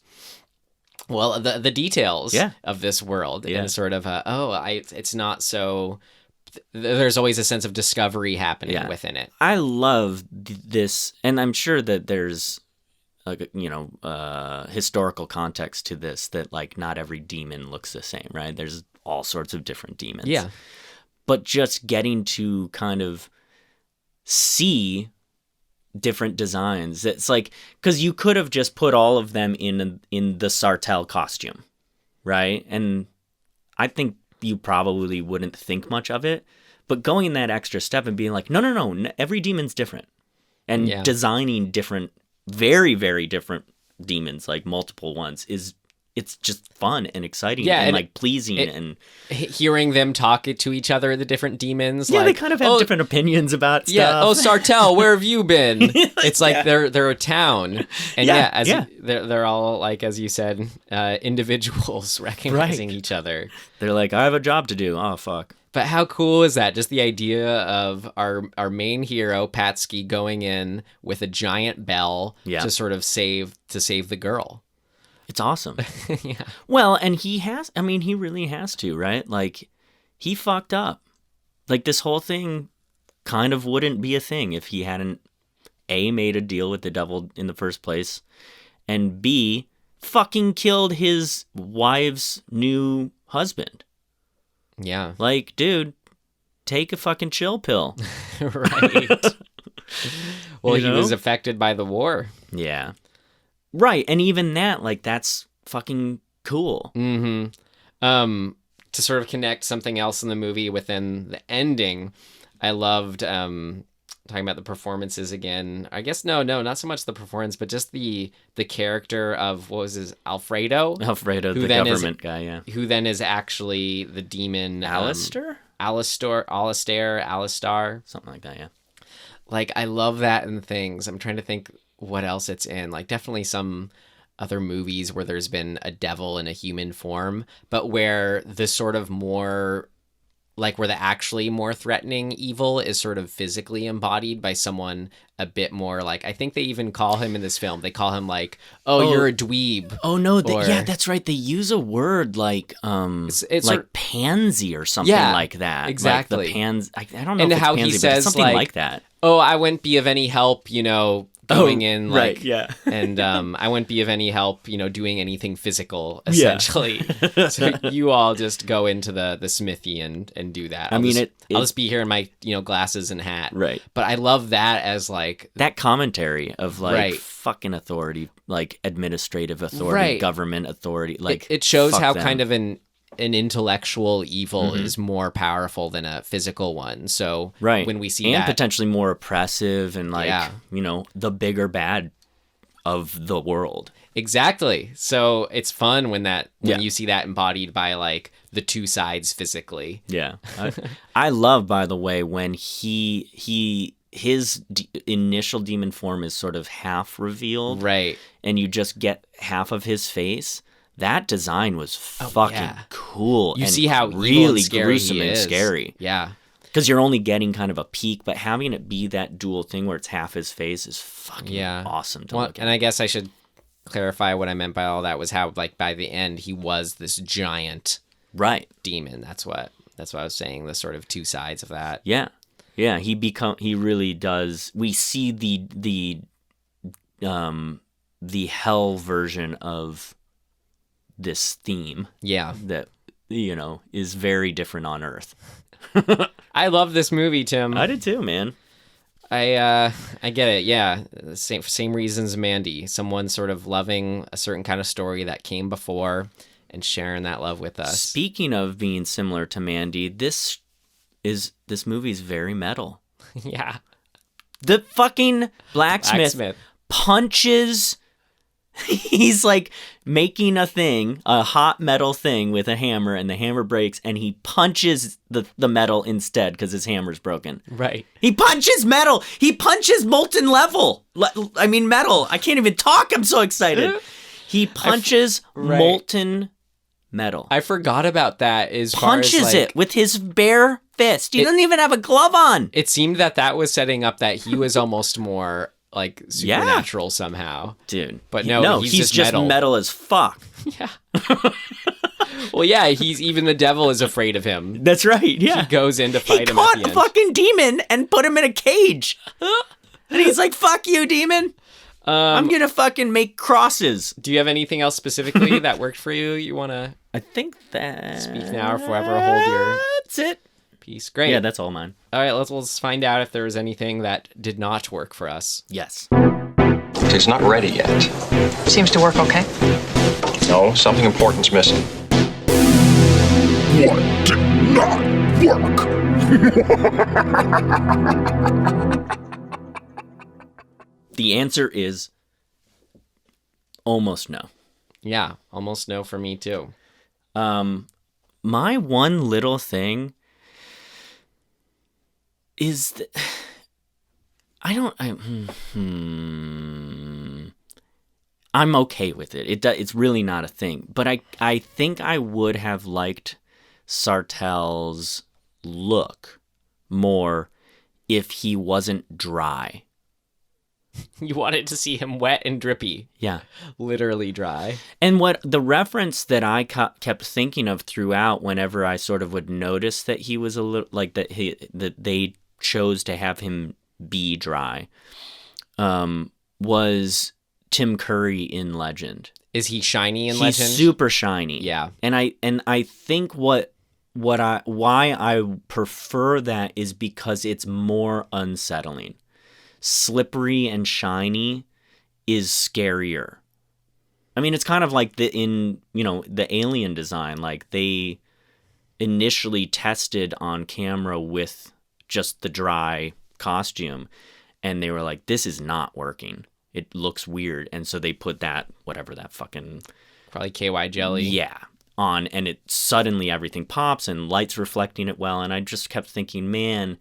the details of this world. And sort of, it's not so, there's always a sense of discovery happening within it. I love this, and I'm sure that there's, historical context to this, that like not every demon looks the same, right? There's all sorts of different demons. Yeah. But just getting to kind of see different designs. It's like, because you could have just put all of them in the Sartell costume, right? And I think you probably wouldn't think much of it. But going that extra step and being like, no, every demon's different. And designing different, very, very different demons, like multiple ones, is it's just fun and exciting Yeah, and and like pleasing and hearing them talk to each other, the different demons. yeah, like, they kind of have different opinions about stuff. Yeah. Oh, Sartell, where have you been? It's like they're a town, and they're all like, as you said, individuals recognizing each other. They're like, I have a job to do. Oh fuck. But how cool is that? Just the idea of our main hero Patsky going in with a giant bell to sort of save the girl. It's awesome. Yeah. Well, and he really has to, right? Like, he fucked up. Like, this whole thing kind of wouldn't be a thing if he hadn't, A, made a deal with the devil in the first place, and B, fucking killed his wife's new husband. Yeah. Like, dude, take a fucking chill pill. Right. Well, he was affected by the war. Yeah. Right, and even that, like, that's fucking cool. Mm-hmm. To sort of connect something else in the movie within the ending, I loved talking about the performances again. I guess no, not so much the performance, but just the character of, what was his, Alfredo, the government guy, yeah. Who then is actually the demon Alistair, something like that, yeah. Like, I love that in things. I'm trying to think what else it's in. Like, definitely some other movies where there's been a devil in a human form, but where the sort of more, like, where the actually more threatening evil is sort of physically embodied by someone a bit more, like, I think they even call him in this film, they call him like, you're a dweeb. Oh no, yeah, that's right. They use a word like it's like pansy or something like that. Exactly. Like the I don't know and if it's how pansy, he says, but it's something like that. Oh, I wouldn't be of any help, going in, like, right, yeah. And I wouldn't be of any help, doing anything physical, essentially. Yeah. So you all just go into the smithy and do that. I'll just be here in my glasses and hat. Right. But I love that as like that commentary of like fucking authority, like administrative authority, government authority. Like it shows how kind of an intellectual evil is more powerful than a physical one. So when we see and potentially more oppressive and like the bigger bad of the world. Exactly. So it's fun when you see that embodied by like the two sides physically. Yeah. I love, by the way, when his initial demon form is sort of half revealed, right? And you just get half of his face. That design was fucking cool. You and see how really scary gruesome and scary. Yeah. Because you're only getting kind of a peek, but having it be that dual thing where it's half his face is fucking awesome to look at. And I guess I should clarify what I meant by all that was how, like, by the end, he was this giant demon. That's what I was saying, the sort of two sides of that. Yeah. Yeah, he really does. We see the hell version of this theme that is very different on Earth. I love this movie, Tim. I did too, man. I get it. Yeah, same reasons Mandy. Someone sort of loving a certain kind of story that came before and sharing that love with us. Speaking of being similar to Mandy, this movie's very metal. Yeah. The fucking blacksmith punches. He's like making a hot metal thing with a hammer, and the hammer breaks, and he punches the metal instead because his hammer's broken. Right. He punches metal. He punches molten metal. I can't even talk. I'm so excited. He punches molten metal. I forgot about that. Punches it with his bare fist. He doesn't even have a glove on. It seemed that was setting up that he was almost more like supernatural somehow, dude. But no, he's just metal as fuck. Yeah. Well, yeah, even the devil is afraid of him. That's right. Yeah, he goes in to fight him. He caught a fucking demon and put him in a cage, and he's like, "Fuck you, demon. I'm gonna fucking make crosses." Do you have anything else specifically that worked for you? You wanna? I think that speak now or forever hold your. That's it. Piece. Great. Yeah, that's all mine. All right, let's find out if there was anything that did not work for us. Yes. It's not ready yet. Seems to work okay. No, something important's missing. What did not work? The answer is almost no. Yeah, almost no for me too. My one little thing is that I'm okay with it. It's really not a thing. But I think I would have liked Sartell's look more if he wasn't dry. You wanted to see him wet and drippy. Yeah. Literally dry. And what the reference that I kept thinking of throughout whenever I sort of would notice that he was a little, like that they chose to have him be dry, was Tim Curry in Legend. Is he shiny in Legend? He's super shiny. Yeah. And I think why I prefer that is because it's more unsettling. Slippery and shiny is scarier. I mean, it's kind of like the alien design. Like, they initially tested on camera with just the dry costume, and they were like, this is not working. It looks weird. And so they put that, whatever that fucking... Probably KY jelly. Yeah. On, and it suddenly everything pops and light's reflecting it well. And I just kept thinking, man,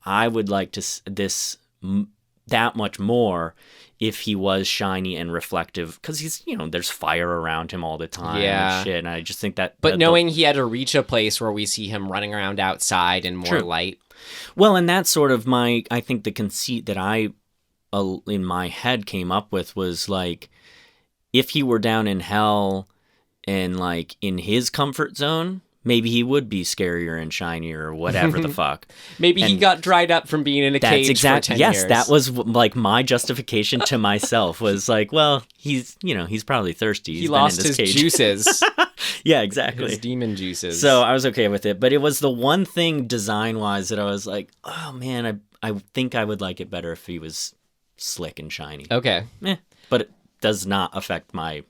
I would like this that much more if he was shiny and reflective, because he's, there's fire around him all the time. Yeah. And shit. And I just think that... But knowing he had to reach a place where we see him running around outside and more light. Well, and that's sort of I think the conceit that I, in my head, came up with was like, if he were down in hell and like in his comfort zone, maybe he would be scarier and shinier or whatever the fuck. Maybe he got dried up from being in a cage for 10 years. Yes, that was like my justification to myself was like, well, he's probably thirsty. He lost his juices. Yeah, exactly. His demon juices. So I was okay with it, but it was the one thing design-wise that I was like, oh man, I think I would like it better if he was slick and shiny. Okay. But it does not affect my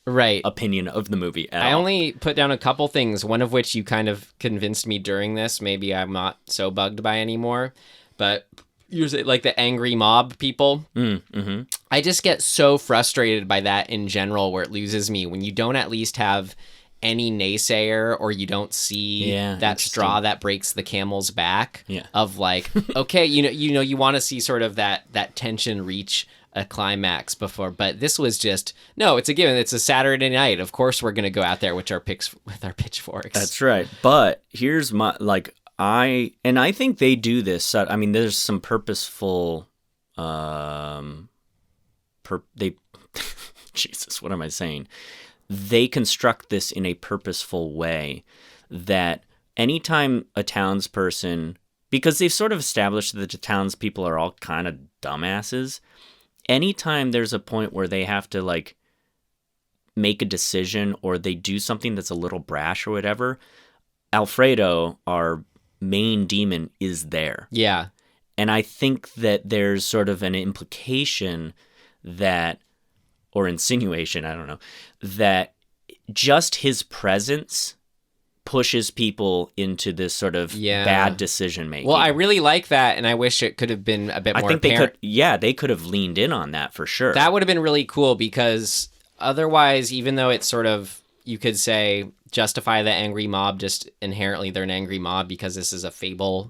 opinion of the movie at all. I only put down a couple things, one of which you kind of convinced me during this. Maybe I'm not so bugged by anymore, but usually like the angry mob people. Mm-hmm. I just get so frustrated by that in general, where it loses me when you don't at least have any naysayer, or you don't see that straw that breaks the camel's back of like, okay, you want to see sort of that tension reach a climax before, but this was just, no, it's a given. It's a Saturday night. Of course we're going to go out there with our pitchforks. That's right. But here's my, like, I think they do this. I mean, there's some purposeful, Jesus, what am I saying? They construct this in a purposeful way that anytime a townsperson, because they've sort of established that the townspeople are all kind of dumbasses, anytime there's a point where they have to like make a decision or they do something that's a little brash or whatever, Alfredo, our main demon, is there. Yeah. And I think that there's sort of an implication that, or insinuation, I don't know, that just his presence pushes people into this sort of bad decision making. Well, I really like that, and I wish it could have been a bit more apparent. They could have leaned in on that for sure. That would have been really cool, because otherwise, even though it's sort of, you could say, justify the angry mob, just inherently they're an angry mob because this is a fable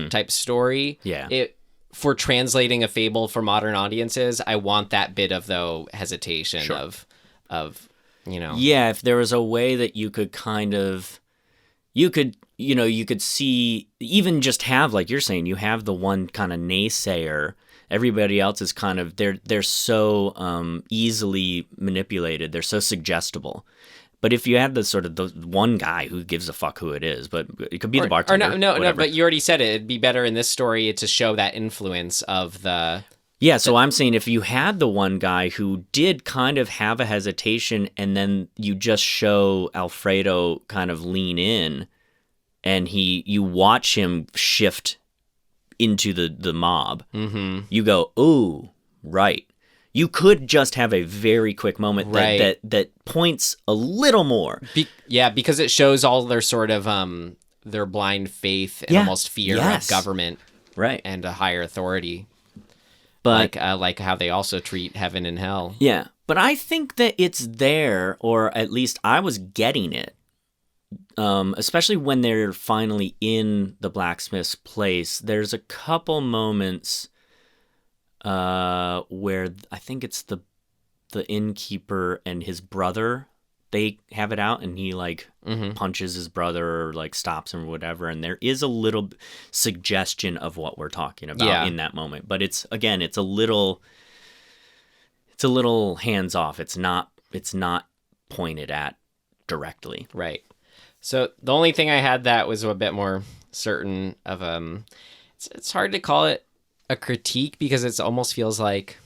type story. Yeah. For translating a fable for modern audiences, I want that bit of, though, hesitation of Yeah, if there was a way that you could kind of, you could see, even just have, like you're saying, you have the one kind of naysayer. Everybody else is kind of, they're so easily manipulated. They're so suggestible. But if you had the sort of the one guy who gives a fuck who it is, but it could be the bartender. Or no, but you already said it. It'd be better in this story to show that influence of the... Yeah, so I'm saying if you had the one guy who did kind of have a hesitation, and then you just show Alfredo kind of lean in, and you watch him shift into the mob, you go, ooh, right. You could just have a very quick moment that points a little more. Because it shows all their sort of their blind faith and almost fear of government, right, and a higher authority. But like how they also treat heaven and hell. Yeah, But I think that it's there, or at least I was getting it, especially when they're finally in the blacksmith's place. There's a couple moments where I think it's the innkeeper and his brother, they have it out, and he like punches his brother or like stops him or whatever. And there is a little suggestion of what we're talking about in that moment. But it's a little hands off. It's not pointed at directly. Right. So the only thing I had that was a bit more certain of it's hard to call it a critique because it almost feels like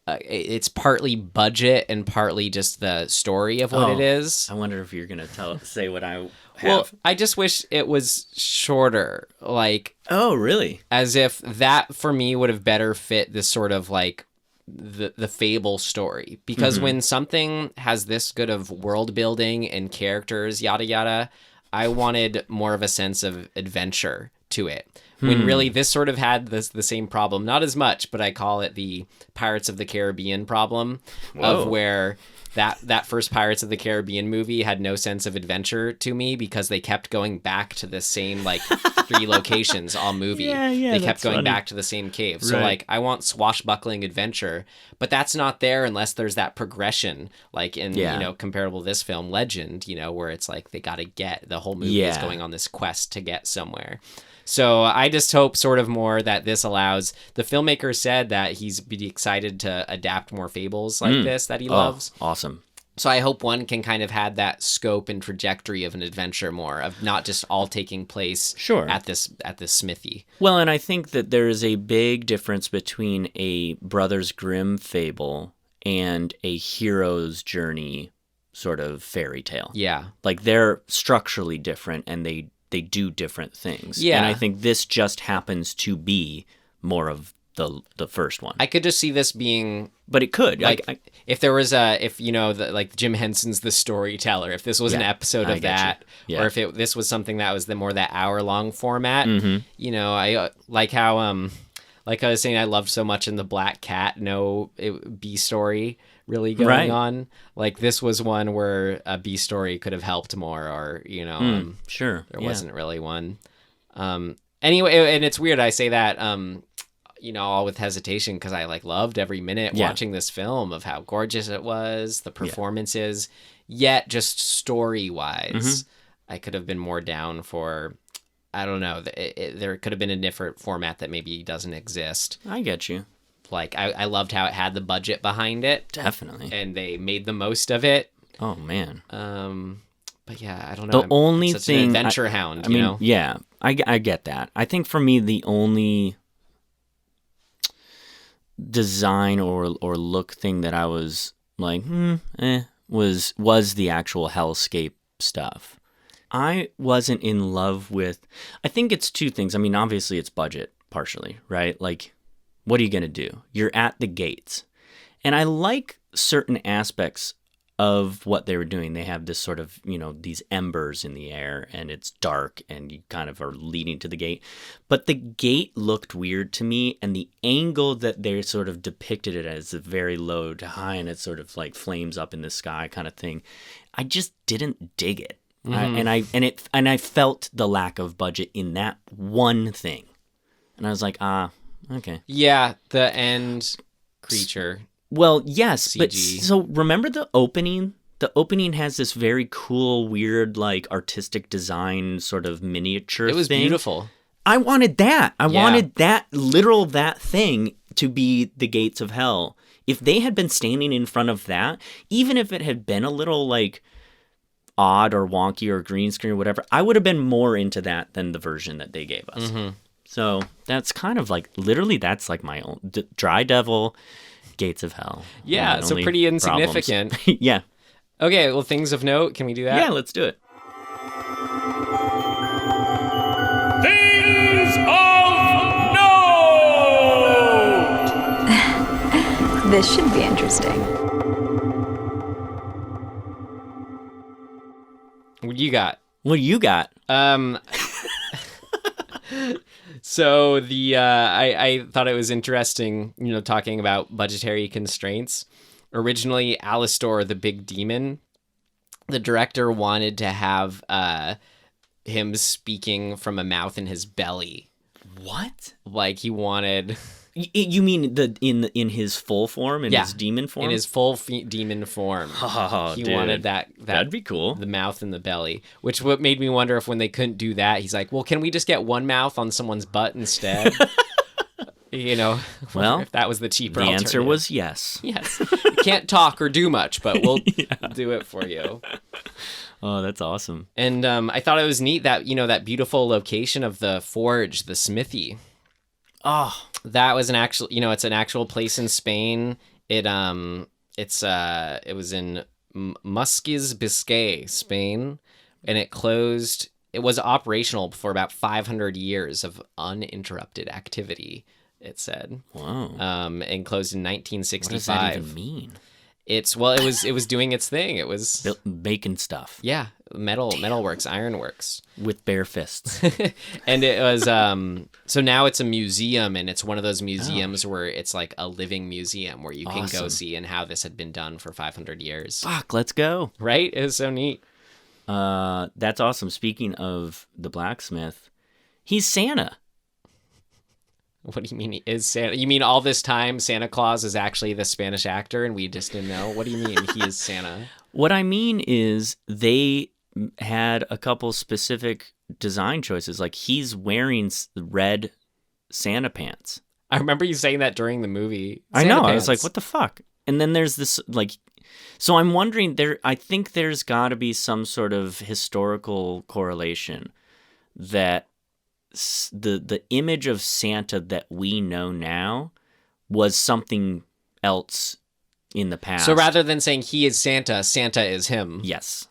it's partly budget and partly just the story of what it is. I wonder if you're gonna say what I have. Well, I just wish it was shorter. Like, oh, really? As if that for me would have better fit this sort of like the fable story, because when something has this good of world building and characters, yada yada, I wanted more of a sense of adventure to it. When really this sort of had the same problem, not as much, but I call it the Pirates of the Caribbean problem. Whoa. Of where that first Pirates of the Caribbean movie had no sense of adventure to me because they kept going back to the same like 3 locations all movie. They kept going back to the same cave. So like I want swashbuckling adventure, but that's not there unless there's that progression like in comparable to this film Legend, where it's like they got to get the whole movie is going on this quest to get somewhere. So I just hope sort of more that this allows, the filmmaker said that he's be excited to adapt more fables like this that he loves. Awesome. So I hope one can kind of have that scope and trajectory of an adventure more, of not just all taking place at this smithy. Well, and I think that there is a big difference between a Brothers Grimm fable and a hero's journey sort of fairy tale. Yeah. Like they're structurally different and they do different things. Yeah. And I think this just happens to be more of the first one. I could just see this being, but it could like if there was like Jim Henson's The Storyteller, if this was an episode of that, or if this was something that was the more that hour-long format, I like how like I was saying, I loved so much in The Black Cat, B story really going on. Like this was one where a B story could have helped more, or sure, there wasn't really one. Anyway, and it's weird I say that all with hesitation, because I like loved every minute watching this film of how gorgeous it was, the performances, yet just story wise I could have been more down for, I don't know, there could have been a different format that maybe doesn't exist. I get you. Like, I loved how it had the budget behind it. Definitely. And they made the most of it. Oh, man. But yeah, I don't know. The only thing... an adventure hound, I mean, yeah, I get that. I think for me, the only design or look thing that I was like, was the actual hellscape stuff. I wasn't in love with... I think it's 2 things. I mean, obviously, it's budget, partially, right? Like... what are you going to do? You're at the gates. And I like certain aspects of what they were doing. They have this sort of, these embers in the air and it's dark and you kind of are leading to the gate. But the gate looked weird to me, and the angle that they sort of depicted it as very low to high and it sort of like flames up in the sky kind of thing. I just didn't dig it. And I felt the lack of budget in that one thing. And I was like, okay. Yeah, the end creature. Well, yes, CG. But so remember the opening? The opening has this very cool, weird, like artistic design sort of miniature thing. It was beautiful. I wanted that. I wanted that thing to be the gates of hell. If they had been standing in front of that, even if it had been a little like odd or wonky or green screen or whatever, I would have been more into that than the version that they gave us. Mm-hmm. So that's kind of like, literally, that's like my own Dry Devil, Gates of Hell. Yeah, so pretty insignificant. Yeah. Okay, well, things of note. Can we do that? Yeah, let's do it. Things of note! This should be interesting. What do you got? What do you got? So I thought it was interesting, talking about budgetary constraints. originally Alastor, the big demon, the director wanted to have him speaking from a mouth in his belly. What? Like he wanted... You mean in his full form, his demon form? In his full demon form. Oh, he dude. wanted that'd be cool. The mouth in the belly, which what made me wonder if when they couldn't do that, he's like, well, can we just get one mouth on someone's butt instead? You know, well, if that was the cheaper the alternative. answer was yes. Yes. You can't talk or do much, but we'll do it for you. Oh, that's awesome. And I thought it was neat that, that beautiful location of the forge, the smithy. Oh, that was an actual, it's an actual place in Spain. It was in Musquiz, Biscay, Spain, and it closed. It was operational for about 500 years of uninterrupted activity, it said. Wow. And closed in 1965. What does that even mean? It was doing its thing. It was making stuff. Yeah, metalworks, ironworks with bare fists. And it was so now it's a museum, and it's one of those museums where it's like a living museum where you can go see and how this had been done for 500 years. Fuck, let's go. Right? It was so neat. That's awesome. Speaking of the blacksmith, he's Santa. What do you mean he is Santa? You mean all this time Santa Claus is actually the Spanish actor and we just didn't know? What do you mean he is Santa? What I mean is they had a couple specific design choices. Like he's wearing red Santa pants. I remember you saying that during the movie. I know. Pants. I was like, what the fuck? And then there's this so I'm wondering I think there's got to be some sort of historical correlation that the image of Santa that we know now was something else in the past. So rather than saying he is Santa, Santa is him. Yes.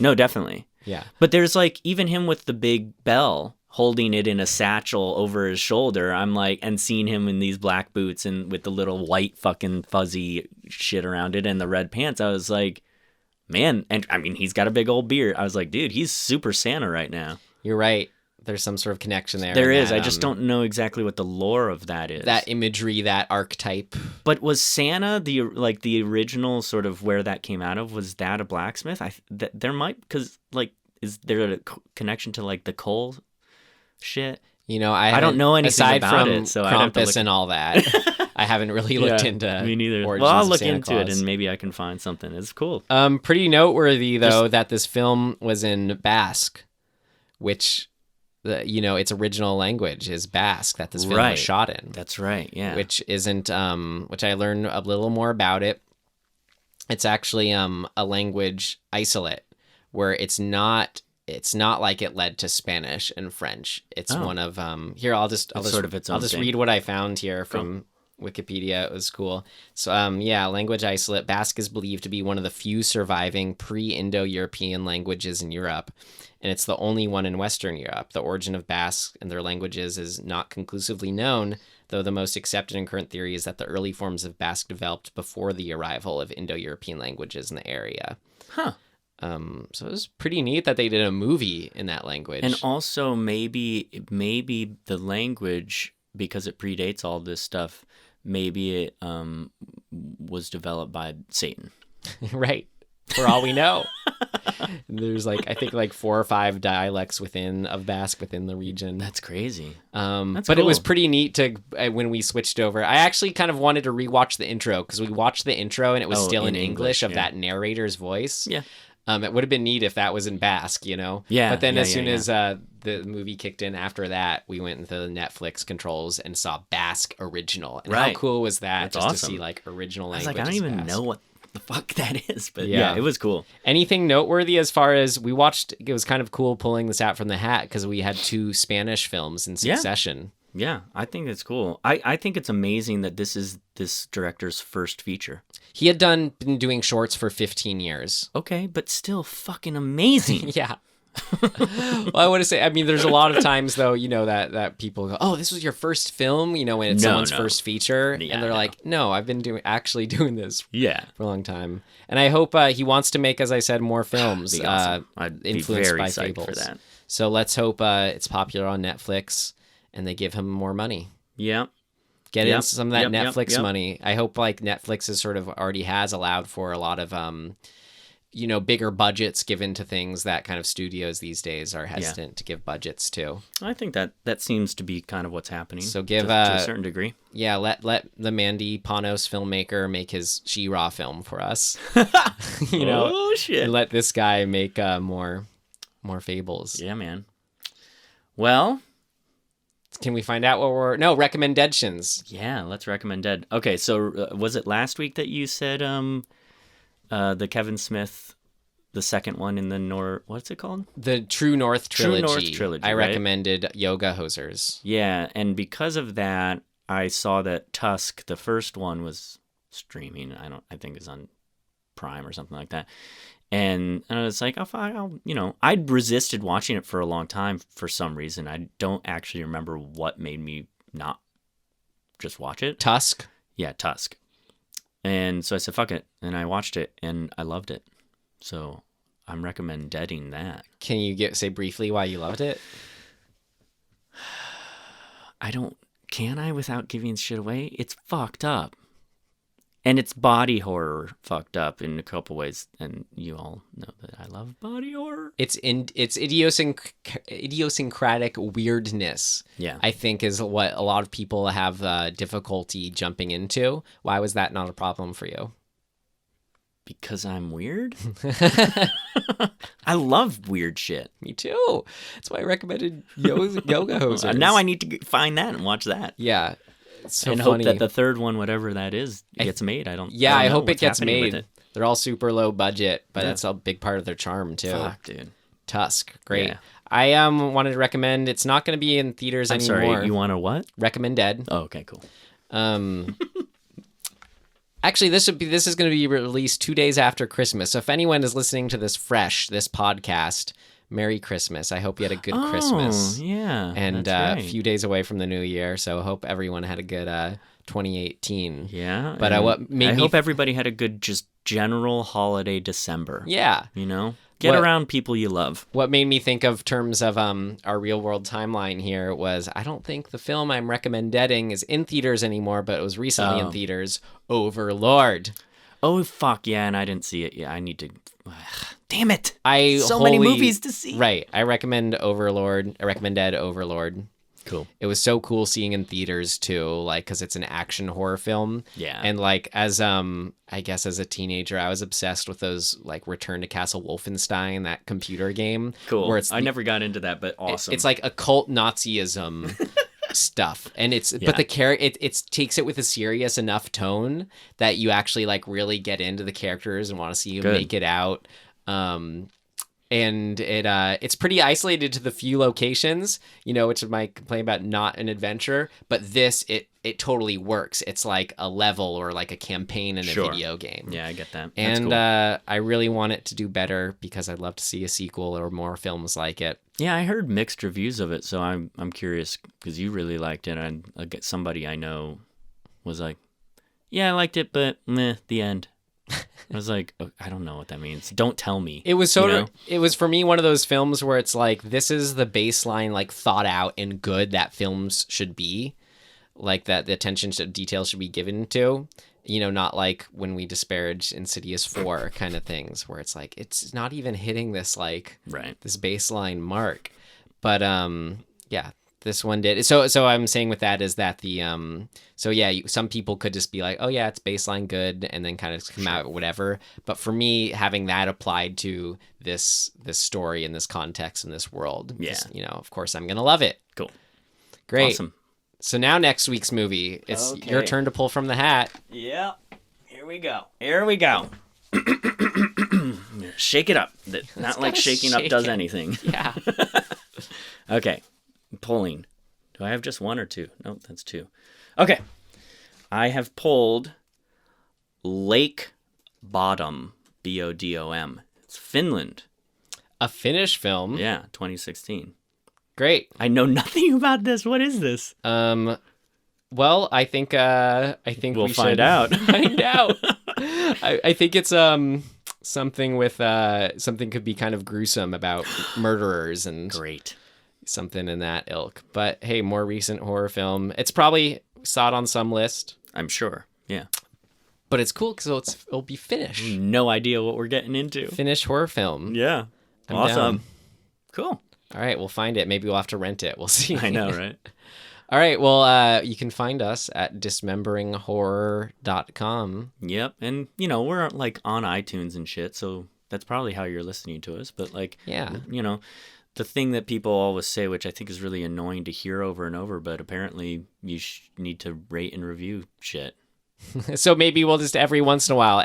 No, definitely. Yeah. But there's even him with the big bell holding it in a satchel over his shoulder. I'm like, and seeing him in these black boots and with the little white fucking fuzzy shit around it and the red pants. I was like, man, and I mean, he's got a big old beard. I was like, dude, he's super Santa right now. You're right. There's some sort of connection there. There is. I just don't know exactly what the lore of that is. That imagery, that archetype. But was Santa the original sort of where that came out of? Was that a blacksmith? There might, because is there a connection to the coal shit? I don't know anything aside about from it, so Krampus and all that. I haven't really looked into. Me neither. Well, I'll look Santa into Claus. it and maybe I can find something. It's cool. Pretty noteworthy though that this film was in Basque, which. Its original language is Basque that this film was shot in. That's right, yeah. Which isn't, which I learned a little more about it. It's actually a language isolate where it's not like it led to Spanish and French. It's one of here. I'll just read what I found here from Wikipedia. It was cool. So language isolate. Basque is believed to be one of the few surviving pre-Indo-European languages in Europe. And it's the only one in Western Europe. The origin of Basque and their languages is not conclusively known, though the most accepted and current theory is that the early forms of Basque developed before the arrival of Indo-European languages in the area. Huh. So it was pretty neat that they did a movie in that language. And also maybe the language, because it predates all this stuff, maybe it was developed by Satan. Right. For all we know. There's I think 4 or 5 dialects of Basque within the region. That's crazy. But cool. It was pretty neat to when we switched over. I actually kind of wanted to rewatch the intro because we watched the intro and it was still in English of that narrator's voice. Yeah. It would have been neat if that was in Basque, Yeah. But then as soon as the movie kicked in after that, we went into the Netflix controls and saw Basque original. And how cool was that? That's just awesome. to see original language. language. I don't even know what the fuck that is, but yeah, it was cool. Anything noteworthy as far as we watched? It was kind of cool pulling this out from the hat because we had 2 Spanish films in succession. Yeah, I think it's cool. I think it's amazing that this is this director's first feature. He had been doing shorts for 15 years. Okay, but still fucking amazing. Yeah. Well, I want to say, I mean, there's a lot of times though, that people go, "Oh, this was your first film," when it's someone's first feature, and they're like, "No, I've been doing this for a long time." And I hope he wants to make, as I said, more films. Awesome. I'd influenced be very by psyched fables. for that. So let's hope it's popular on Netflix and they give him more money. Yeah. Get in some of that Yep, Netflix yep. money. I hope like Netflix is sort of already has allowed for a lot of bigger budgets given to things that kind of studios these days are hesitant to give budgets to. I think that seems to be kind of what's happening. So give to a certain degree. Yeah, let the Mandy Panos filmmaker make his She-Ra film for us. Oh shit. And let this guy make more fables. Yeah, man. Well, can we find out what recommendations? Yeah, let's recommend Dead. Okay, so was it last week that you said the Kevin Smith, the second one in the what's it called? The True North trilogy. True North trilogy. I right? recommended Yoga Hosers. Yeah, and because of that, I saw that Tusk, the first one, was streaming. I think it's on Prime or something like that. And I was like, I'd resisted watching it for a long time for some reason. I don't actually remember what made me not just watch it. Tusk? Yeah, Tusk. And so I said, fuck it. And I watched it and I loved it. So I'm recommending that. Can you say briefly why you loved it? Can I without giving shit away? It's fucked up. And it's body horror fucked up in a couple ways, and you all know that I love body horror. It's idiosyncratic weirdness. Yeah, I think is what a lot of people have difficulty jumping into. Why was that not a problem for you? Because I'm weird. I love weird shit. Me too. That's why I recommended Yoga Hosers. Now I need to find that and watch that. Yeah. So and funny. Hope that the third one, whatever that is, gets made. I don't I know hope it what's gets happening made. with it. They're all super low budget, but that's a big part of their charm too. Fuck, dude. Tusk, great. Yeah. I wanted to recommend. It's not going to be in theaters anymore. Sorry, you want to what? Recommend Dead. Oh, okay, cool. Actually, this is going to be released 2 days after Christmas. So if anyone is listening to this podcast, Merry Christmas. I hope you had a good Christmas. Yeah, and that's right. a few days away from the new year. So I hope everyone had a good 2018. Yeah, but I hope everybody had a good just general holiday December. Yeah, get around people you love. What made me think of terms of our real world timeline here was I don't think the film I'm recommending is in theaters anymore, but it was recently in theaters. Overlord. Oh fuck yeah, and I didn't see it. Yeah, I need to. Damn it! So many movies to see. Right, I recommend Overlord. I recommended Overlord. Cool. It was so cool seeing in theaters too, like because it's an action horror film. Yeah. And like as I guess as a teenager, I was obsessed with those like Return to Castle Wolfenstein, that computer game. Cool. Where I never got into that, but awesome. It's like occult Nazism stuff, and but the it takes it with a serious enough tone that you actually like really get into the characters and want to see you make it out. And it's pretty isolated to the few locations, which is my complaint about not an adventure. But this, it totally works. It's like a level or like a campaign in a video game. Yeah, I get that. That's cool. I really want it to do better because I'd love to see a sequel or more films like it. Yeah, I heard mixed reviews of it, so I'm curious because you really liked it. And I get somebody I know was like, "Yeah, I liked it, but meh, the end." I was like, oh, I don't know what that means. Don't tell me. It was it was for me one of those films where it's like, this is the baseline, like thought out and good that films should be, like that the attention to detail should be given to, not like when we disparage Insidious 4 kind of things where it's like, it's not even hitting this, like this baseline mark. But, yeah, this one did. So I'm saying with that is that some people could just be like, oh yeah, it's baseline good, and then kind of come out whatever. But for me, having that applied to this story in this context in this world, of course I'm gonna love it. Cool, great. Awesome. So now next week's movie, it's your turn to pull from the hat. Yeah, here we go. Shake it up. Not like shaking up does anything. Yeah. Okay. Pulling. Do I have just one or two? Nope, that's two. Okay. I have pulled Lake Bottom, Bodom. It's Finland. A Finnish film? Yeah, 2016. Great. I know nothing about this. What is this? Well, I think we'll we find should out. find out. I think it's something with something could be kind of gruesome about murderers and great. Something in that ilk. But hey, more recent horror film. It's probably saw it on some list. I'm sure. Yeah. But it's cool because it'll be Finnish. No idea what we're getting into. Finnish horror film. Yeah. I'm Awesome. down. Cool. All right, we'll find it. Maybe we'll have to rent it. We'll see. I know, right? All right, well, you can find us at dismemberinghorror.com. Yep. And, you know, we're like on iTunes and shit, so that's probably how you're listening to us. But, like, yeah, you know, the thing that people always say, which I think is really annoying to hear over and over, but apparently you need to rate and review shit. So maybe we'll just every once in a while,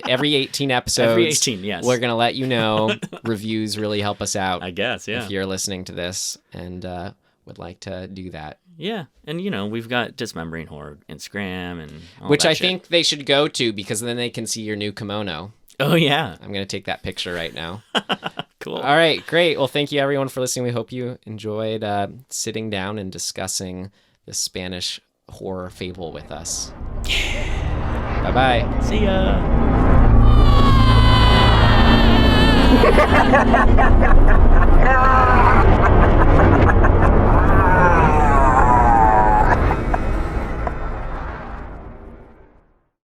every 18 episodes. Every 18, yes. We're going to let you know. Reviews really help us out. I guess, yeah. If you're listening to this and would like to do that. Yeah. And, you know, we've got Dismembering Horror Instagram and all which that I shit. think they should go to because then they can see your new kimono. Oh, yeah. I'm going to take that picture right now. Cool. All right, great. Well, thank you everyone for listening. We hope you enjoyed sitting down and discussing the Spanish horror fable with us. Yeah. Bye-bye. See ya.